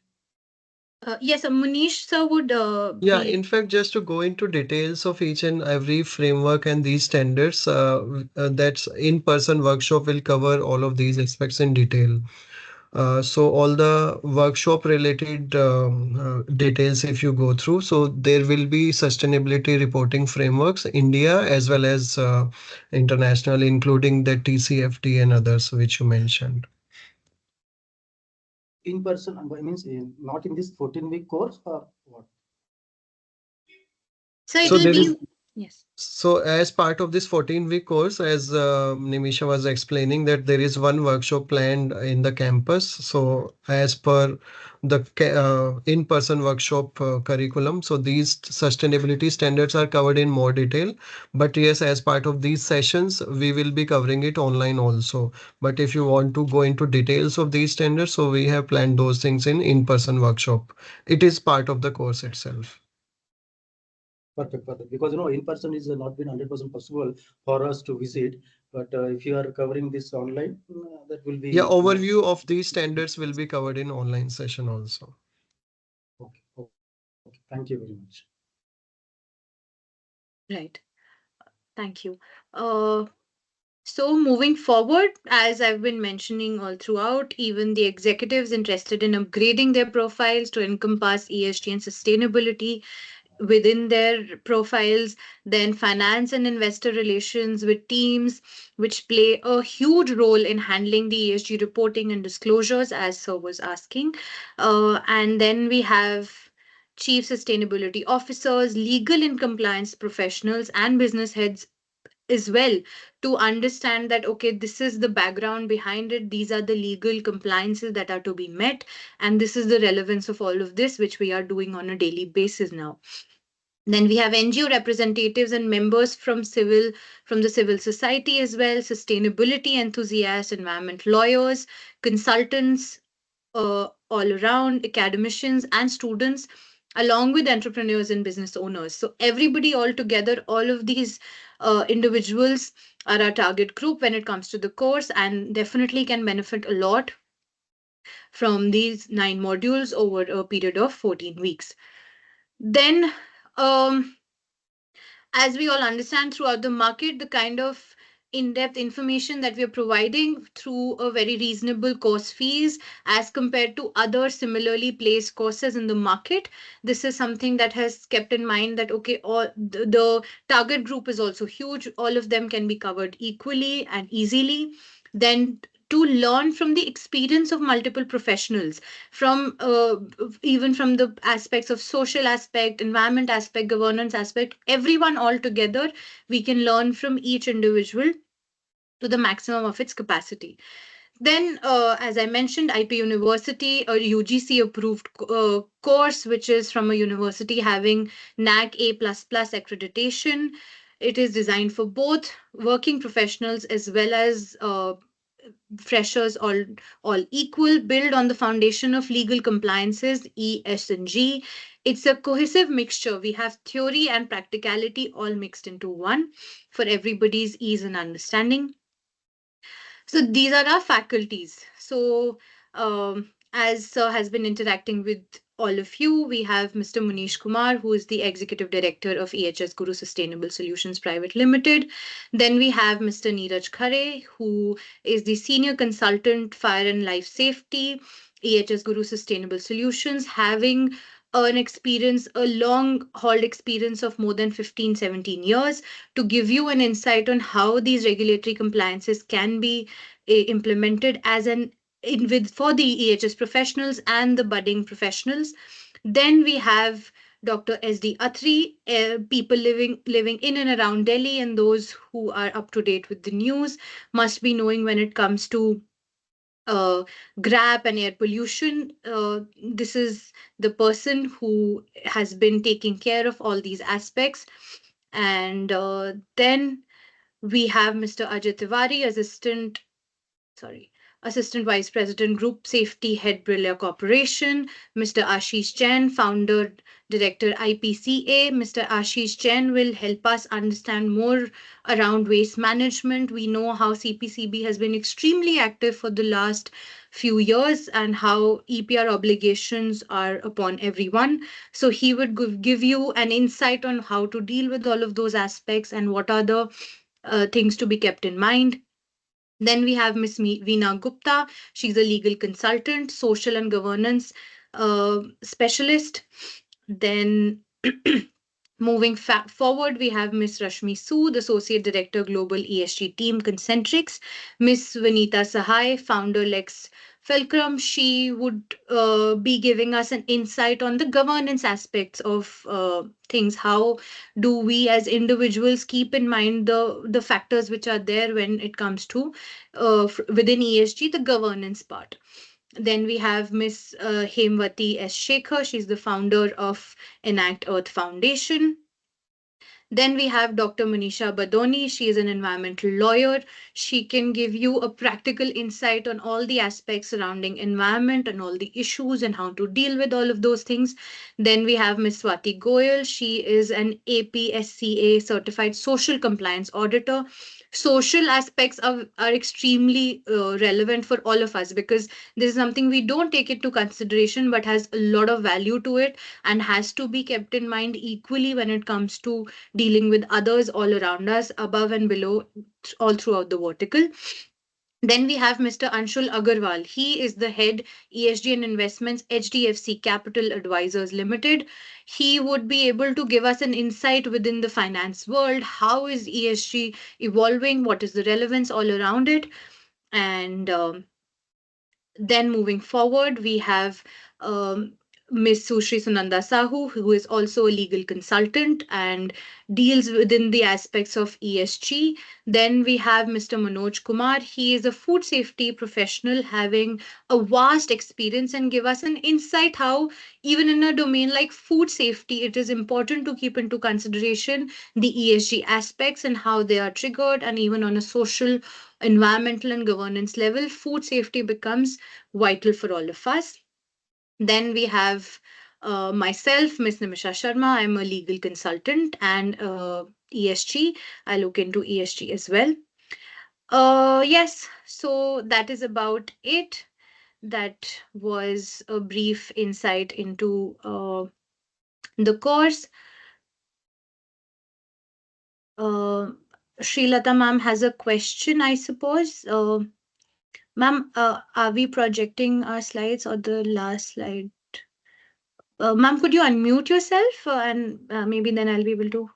Yes, Munish sir would yeah, be. in fact, just to go into details of each and every framework and these standards, that's in-person workshop will cover all of these aspects in detail. So all the workshop related details, if you go through, so there will be sustainability reporting frameworks, India as well as international, including the TCFD and others which you mentioned. In person, means not in this 14-week course or what? So it So will there be. is Yes. So as part of this 14-week course, as Nimisha was explaining, that there is one workshop planned in the campus. So as per the in-person workshop curriculum, so these sustainability standards are covered in more detail. But yes, as part of these sessions, we will be covering it online also. But if you want to go into details of these standards, so we have planned those things in-person workshop. It is part of the course itself. Perfect, perfect. Because in person is not been 100% possible for us to visit. But if you are covering this online, that will Yeah, be overview of these standards will be covered in online session also. okay. Okay. Thank you very much. Right. Thank you. Uh, So, moving forward, as I've been mentioning all throughout, even the executives interested in upgrading their profiles to encompass ESG and sustainability within their profiles, then finance and investor relations with teams, which play a huge role in handling the ESG reporting and disclosures, as Sir was asking. And then we have chief sustainability officers, legal and compliance professionals, and business heads as well to understand that okay, this is the background behind it, these are the legal compliances that are to be met, and this is the relevance of all of this which we are doing on a daily basis now. Then we have NGO representatives and members from the civil society as well, sustainability enthusiasts, environment lawyers, consultants, all around academicians and students, along with entrepreneurs and business owners. So everybody all together, all of these individuals are our target group when it comes to the course and definitely can benefit a lot from these 9 modules over a period of 14 weeks. Then um, as we all understand throughout the market, the kind of in-depth information that we are providing through a very reasonable course fees as compared to other similarly placed courses in the market. This is something that has kept in mind that okay, all the target group is also huge. All of them can be covered equally and easily. Then to learn from the experience of multiple professionals from even from the aspects of social aspect, environment aspect, governance aspect, everyone all together, we can learn from each individual to the maximum of its capacity. Then, as I mentioned, IP University, a UGC approved course, which is from a university having NAC A++ accreditation. It is designed for both working professionals as well as freshers, all equal, build on the foundation of legal compliances, ESG. It's a cohesive mixture. We have theory and practicality all mixed into one for everybody's ease and understanding. So these are our faculties. So as Sir has been interacting with all of you, we have Mr. Munish Kumar, who is the Executive Director of EHS Guru Sustainable Solutions Private Limited. Then we have Mr. Neeraj Khare, who is the Senior Consultant Fire and Life Safety, EHS Guru Sustainable Solutions, having an experience, a long hauled experience of more than 15, 17 years to give you an insight on how these regulatory compliances can be implemented as an in with for the EHS professionals and the budding professionals. Then we have Dr. SD Athri, people living in and around Delhi and those who are up to date with the news must be knowing when it comes to uh, GRAP and air pollution. This is the person who has been taking care of all these aspects. And then we have Mr. Ajay Tiwari, sorry, Assistant Vice President, Group Safety Head, Birla Corporation, Mr. Ashish Jain, Founder, Director, IPCA. Mr. Ashish Jain will help us understand more around waste management. We know how CPCB has been extremely active for the last few years and how EPR obligations are upon everyone. So he would give you an insight on how to deal with all of those aspects and what are the things to be kept in mind. Then we have Miss Veena Gupta. She's a legal consultant, social and governance specialist. Then moving forward, we have Miss Rashmi Sood, Associate Director, Global ESG Team, Concentrics. Miss Vanita Sahai, Founder, Lex Fulcrum. She would be giving us an insight on the governance aspects of things. How do we as individuals keep in mind the factors which are there when it comes to within ESG, the governance part. Then we have Miss Hemwati S. Shekhar. She's the founder of Enact Earth Foundation. Then we have Dr. Manisha Badoni. She is an environmental lawyer. She can give you a practical insight on all the aspects surrounding environment and all the issues and how to deal with all of those things. Then we have Ms. Swati Goyal. She is an APSCA certified social compliance auditor. Social aspects are extremely relevant for all of us because this is something we don't take it to consideration but has a lot of value to it and has to be kept in mind equally when it comes to dealing with others all around us, above and below, all throughout the vertical. Then we have Mr. Anshul Agarwal. He is the head ESG and investments HDFC Capital Advisors Limited. He would be able to give us an insight within the finance world. How is ESG evolving? What is the relevance all around it? And then moving forward, we have um, Ms. Sushri Sunanda Sahu, who is also a legal consultant and deals within the aspects of ESG. Then we have Mr. Manoj Kumar. He is a food safety professional having a vast experience and give us an insight how even in a domain like food safety, it is important to keep into consideration the ESG aspects and how they are triggered, and even on a social, environmental and governance level, food safety becomes vital for all of us. Then we have myself, Ms. Nimisha Sharma. I'm a legal consultant and ESG. I look into ESG as well. Yes, so that is about it. That was a brief insight into the course. Uh, Srilata ma'am has a question, I suppose. Ma'am, are we projecting our slides or the last slide? Ma'am, could you unmute yourself and maybe then I'll be able to.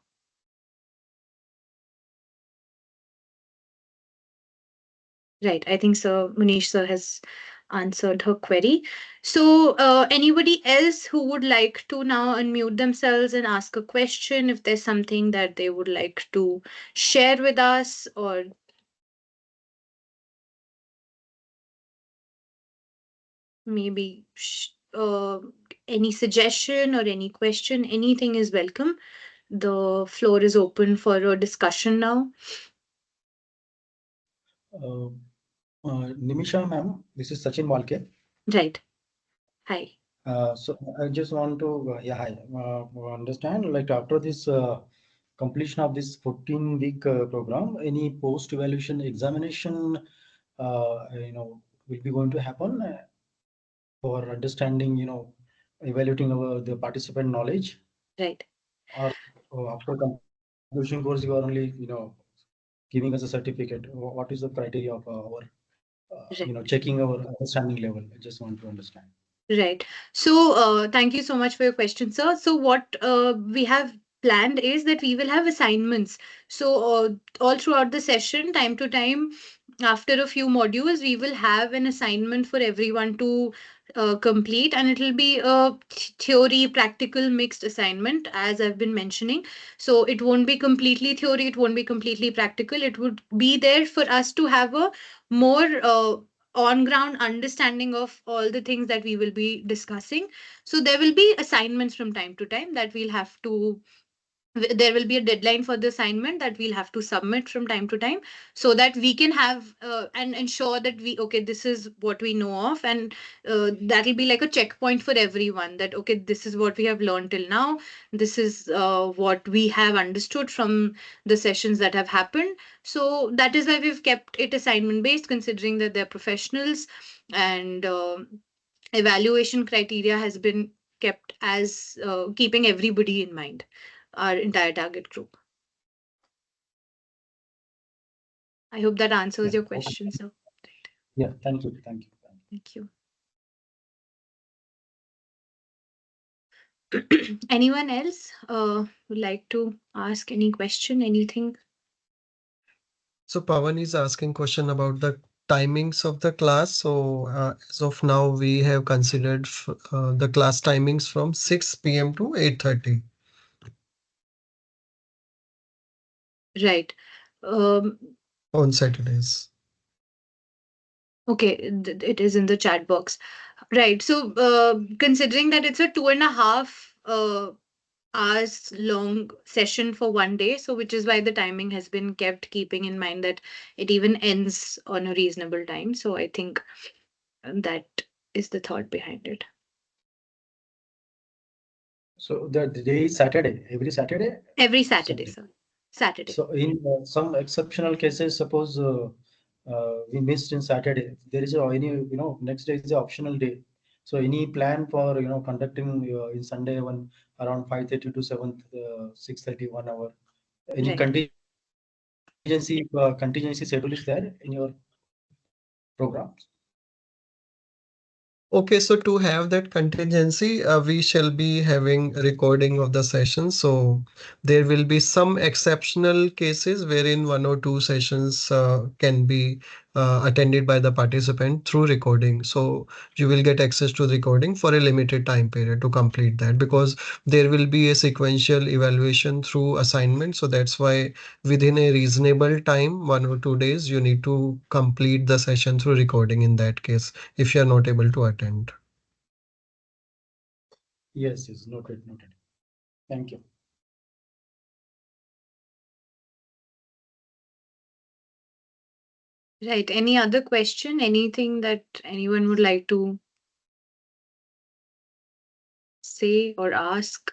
Right, I think so. Munish sir has answered her query. So, anybody else who would like to now unmute themselves and ask a question, if there's something that they would like to share with us, or maybe any suggestion or any question, anything is welcome. The floor is open for a discussion now. Nimisha ma'am, this is Sachin Walke. Right. Hi. So I just want to, yeah, hi, understand like after this completion of this 14-week program, any post-evaluation examination, will be going to happen? for understanding, evaluating the participant knowledge, Right. or after completion course you are only, giving us a certificate? What is the criteria of our, Right. checking our understanding level? I just want to understand. Right. So, thank you so much for your question, sir. So, what we have planned is that we will have assignments. So, all throughout the session, time to time, after a few modules, we will have an assignment for everyone to complete, and it will be a theory practical mixed assignment, as I've been mentioning. So, it won't be completely theory, it won't be completely practical. It would be there for us to have a more on ground understanding of all the things that we will be discussing. So there will be assignments from time to time that we'll have to there will be a deadline for the assignment that we'll have to submit from time to time, so that we can have and ensure that we okay, this is what we know of, and that'll be like a checkpoint for everyone that okay, this is what we have learned till now, this is what we have understood from the sessions that have happened. So that is why we've kept it assignment based, considering that they're professionals, and evaluation criteria has been kept as keeping everybody in mind, our entire target group. I hope that answers Yeah. your Okay. question, sir. Yeah. Thank you. Thank you. Thank you. Anyone else would like to ask any question, anything? So Pawan is asking question about the timings of the class. So as of now, we have considered the class timings from 6 p.m. to 8:30 Right. Um, on Saturdays. okay, it is in the chat box. Right. So, considering that it's a 2.5 hours long session for one day, so which is why the timing has been kept, keeping in mind that it even ends on a reasonable time. So, I think that is the thought behind it. So the day is Saturday, every Saturday? Every Saturday, Sunday. sir. Saturday. So in some exceptional cases, suppose we missed in Saturday, there is any, next day is the optional day. So any plan for, conducting in Sunday one around 5:30 to 7, 6:30, 1 hour? Any Right. contingency schedule is there in your programs? Okay, so to have that contingency, we shall be having a recording of the session. So there will be some exceptional cases wherein one or two sessions can be attended by the participant through recording. So you will get access to the recording for a limited time period to complete that, because there will be a sequential evaluation through assignment. So that's why within a reasonable time, 1 or 2 days, you need to complete the session through recording in that case, if you are not able to attend. Yes, yes, noted, noted. Thank you. Right. Any other question? Anything that anyone would like to say or ask?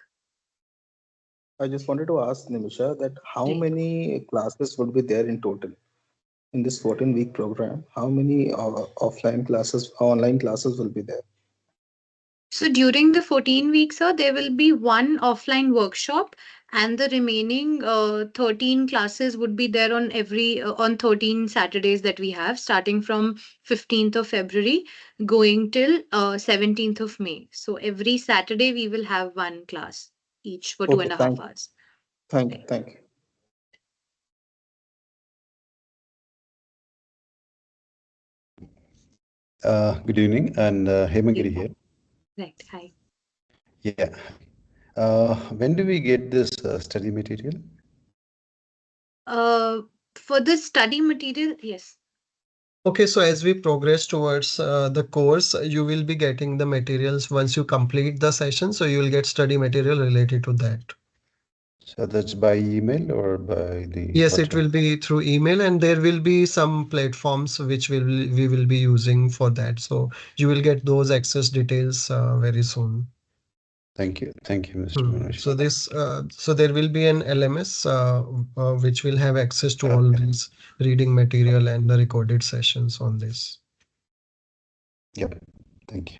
I just wanted to ask Nimisha that how Right. many classes would be there in total in this 14-week program? How many offline classes, online classes will be there? So during the 14 weeks, sir, there will be one offline workshop, and the remaining 13 classes would be there on on 13 Saturdays that we have, starting from 15th of February, going till 17th of May. So every Saturday we will have one class each for two Okay, and a half hours. thank you, Right. thank you. Good evening, and Hemangiri here. Right. Hi. Yeah. When do we get this study material? Uh, for the study material, yes. Okay, so as we progress towards the course, you will be getting the materials once you complete the session. So you will get study material related to that. So that's by email or by the Yes, it WhatsApp? will be through email, and there will be some platforms which we will be using for that. So you will get those access details very soon. Thank you, Mr. Manoj. So there will be an LMS which will have access to all these reading material and the recorded sessions on this. Yep. Thank you.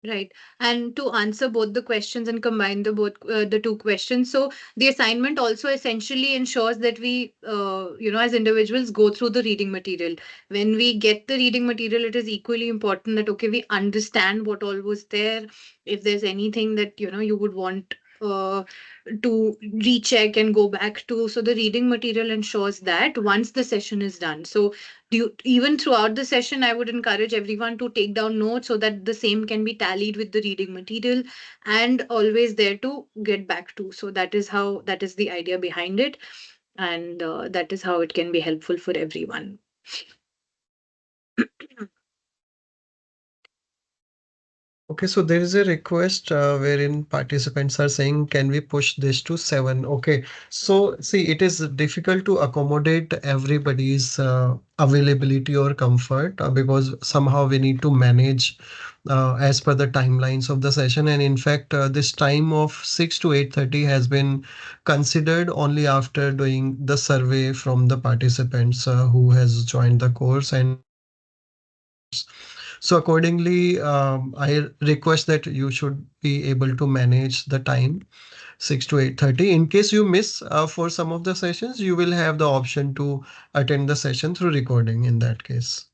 Right. And to answer both the questions and combine the two questions, so the assignment also essentially ensures that we, as individuals, go through the reading material. When we get the reading material, it is equally important that okay, we understand what all was there. If there's anything that you would want to recheck and go back to, so the reading material ensures that once the session is done. So even throughout the session, I would encourage everyone to take down notes so that the same can be tallied with the reading material and always there to get back to. So that is the idea behind it, and that is how it can be helpful for everyone. Okay, so there is a request wherein participants are saying, can we push this to 7? Okay, so see, it is difficult to accommodate everybody's availability or comfort because somehow we need to manage as per the timelines of the session. And in fact, this time of 6 to 8:30 has been considered only after doing the survey from the participants who has joined the course and who has completed the course. So accordingly, I request that you should be able to manage the time 6 to 8:30. In case you miss for some of the sessions, you will have the option to attend the session through recording in that case.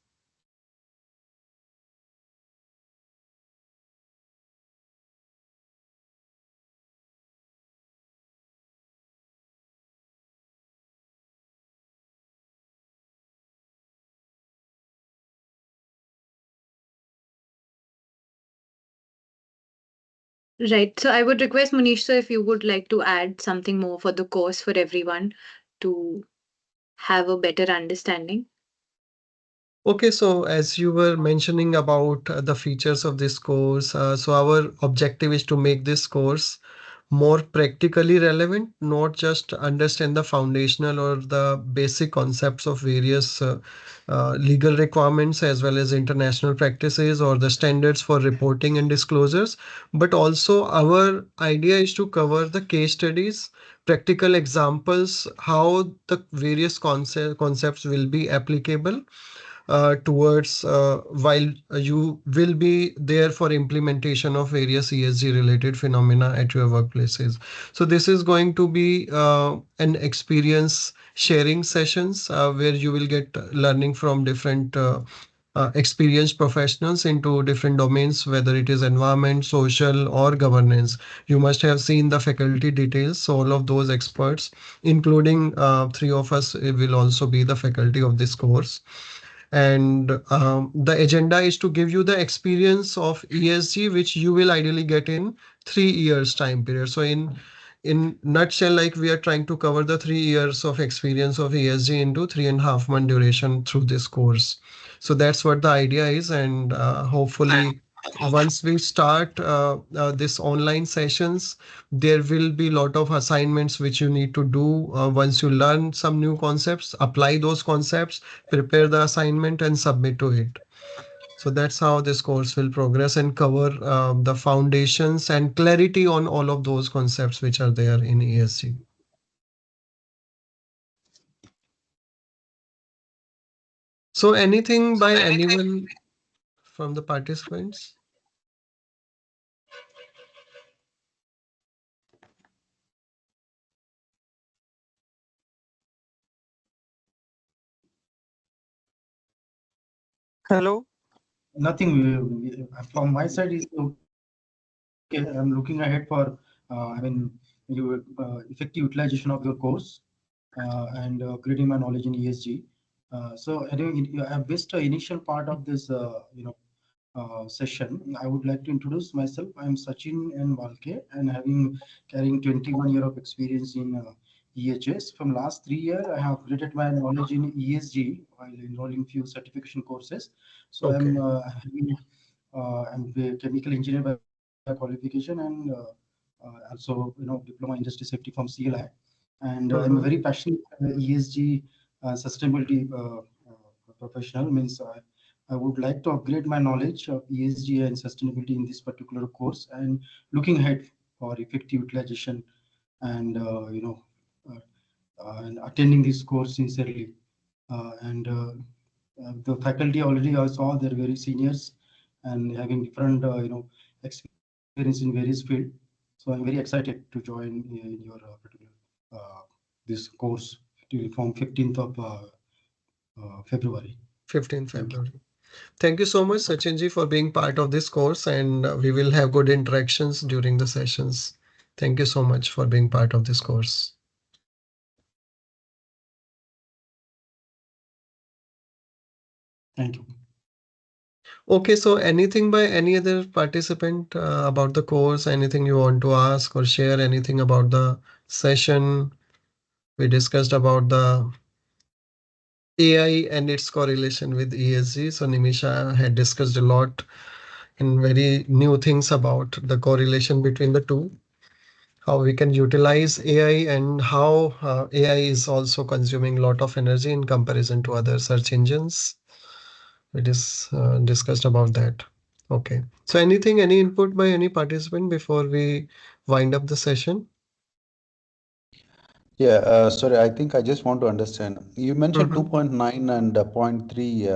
Right. So I would request Manish sir if you would like to add something more for the course for everyone to have a better understanding. Okay, so as you were mentioning about the features of this course, so our objective is to make this course more practically relevant, not just understand the foundational or the basic concepts of various legal requirements as well as international practices or the standards for reporting and disclosures, but also our idea is to cover the case studies, practical examples, how the various concepts will be applicable towards while you will be there for implementation of various ESG related phenomena at your workplaces. So this is going to be an experience sharing sessions where you will get learning from different experienced professionals into different domains, whether it is environment, social, or governance. You must have seen the faculty details. So all of those experts, including three of us, will also be the faculty of this course. And the agenda is to give you the experience of ESG, which you will ideally get in 3 years time period. So in nutshell, like we are trying to cover the 3 years of experience of ESG into 3.5 month duration through this course. So that's what the idea is, and hopefully once we start this online sessions, there will be a lot of assignments which you need to do once you learn some new concepts, apply those concepts, prepare the assignment and submit to it. So that's how this course will progress and cover the foundations and clarity on all of those concepts which are there in ESG. So anything by anyone from the participants? Hello. Nothing from my side is okay. I'm looking ahead for, effective utilization of your course and creating my knowledge in ESG. So anyway, I have missed the initial part of this, session. I would like to introduce myself. I am Sachin and Valke, and carrying 21 year of experience in EHS. From last 3 years, I have upgraded my knowledge in ESG while enrolling few certification courses. So Okay. I'm a chemical engineer by qualification and also diploma in industry safety from CLI. And I'm a very Mhm. passionate ESG sustainability professional. Means I would like to upgrade my knowledge of ESG and sustainability in this particular course and looking ahead for effective utilization and uh, and attending this course sincerely. And The faculty already I saw they're very seniors and having different experience in various fields. So I'm very excited to join in your particular this course from 15th of February. 15th Thank you. February. Thank you so much, Sachinji, for being part of this course, and we will have good interactions during the sessions. Thank you so much for being part of this course. Thank you. Okay, so anything by any other participant about the course, anything you want to ask or share, anything about the session? We discussed about the AI and its correlation with ESG. So Nimisha had discussed a lot and very new things about the correlation between the two, how we can utilize AI, and how AI is also consuming a lot of energy in comparison to other search engines. We discussed about that. Okay. So anything, any input by any participant before we wind up the session? Yeah, sorry, I think I just want to understand. You mentioned Mhm. 2.9 and zero point 0.3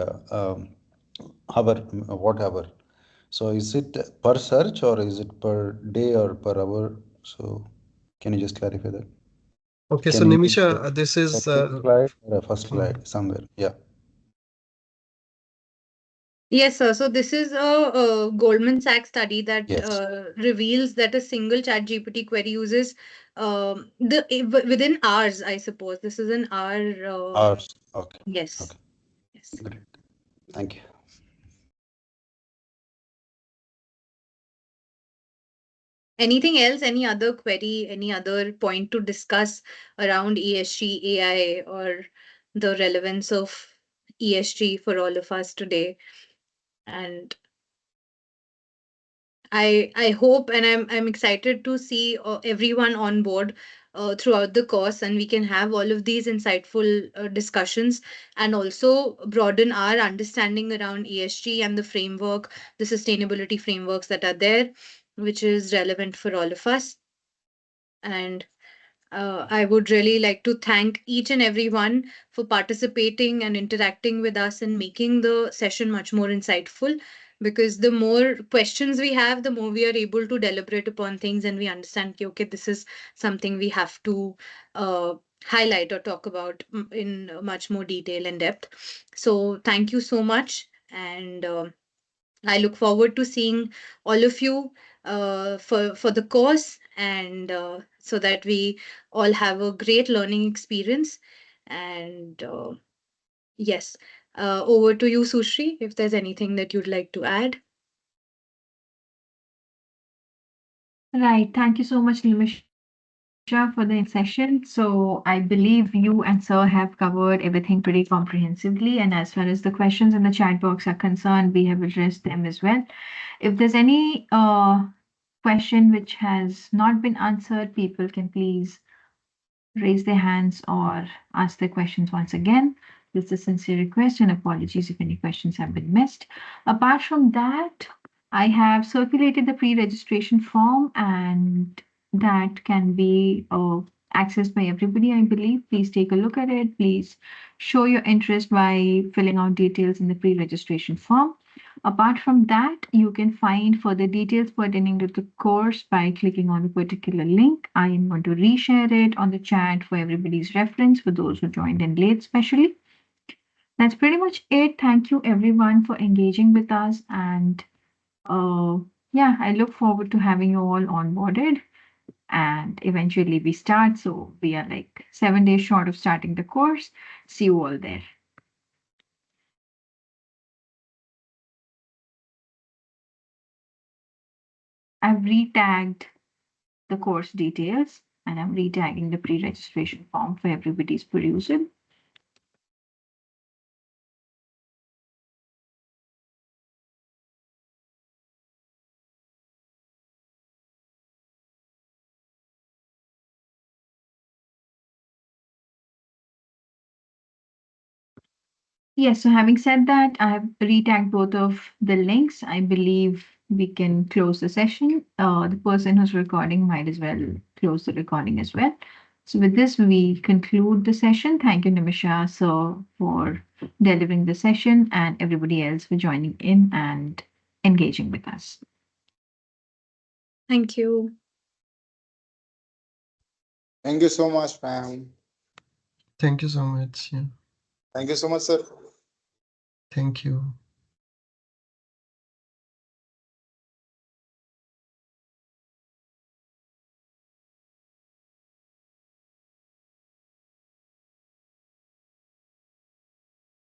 hour, whatever. So is it per search or is it per day or per hour? So can you just clarify that? Okay, so Can you use Nimisha, the this is second slide or a first mm, slide somewhere? Yeah. Yes, sir. So this is a Goldman Sachs study that Yes. reveals that a single chat GPT query uses within hours, I suppose. This is an hour. Hours. Okay. Yes. Okay. Yes. Great. Thank you. Anything else? Any other query? Any other point to discuss around ESG, AI, or the relevance of ESG for all of us today? And I hope, and I'm excited to see everyone on board throughout the course, and we can have all of these insightful discussions, and also broaden our understanding around ESG and the framework, the sustainability frameworks that are there, which is relevant for all of us. And I would really like to thank each and everyone for participating and interacting with us and making the session much more insightful. Because the more questions we have, the more we are able to deliberate upon things, and we understand, okay, this is something we have to uh, highlight or talk about in much more detail and depth. So, thank you so much. And I look forward to seeing all of you for the course, and so that we all have a great learning experience. And yes, over to you, Sushri, if there's anything that you'd like to add. Right. Thank you so much, Nimisha, for the session. So I believe you and Sir have covered everything pretty comprehensively. And as far as the questions in the chat box are concerned, we have addressed them as well. If there's any question which has not been answered, people can please raise their hands or ask their questions once again. This is a sincere request and apologies if any questions have been missed. Apart from that, I have circulated the pre-registration form and that can be accessed by everybody, I believe. Please take a look at it. Please show your interest by filling out details in the pre-registration form. Apart from that, you can find further details pertaining to the course by clicking on the particular link. I am going to reshare it on the chat for everybody's reference, for those who joined in late, especially. That's pretty much it. Thank you, everyone, for engaging with us. And uh, yeah, I look forward to having you all onboarded. And eventually we start. So we are like 7 days short of starting the course. See you all there. I've retagged the course details and I'm retagging the pre-registration form for everybody's perusal. Yes, so having said that, I have retagged both of the links. I believe we can close the session. The person who's recording might as well close the recording as well. So with this, we conclude the session. Thank you, Nimisha, sir, for delivering the session and everybody else for joining in and engaging with us. Thank you. Thank you so much, ma'am. Thank you so much. Yeah. Thank you so much, sir. Thank you.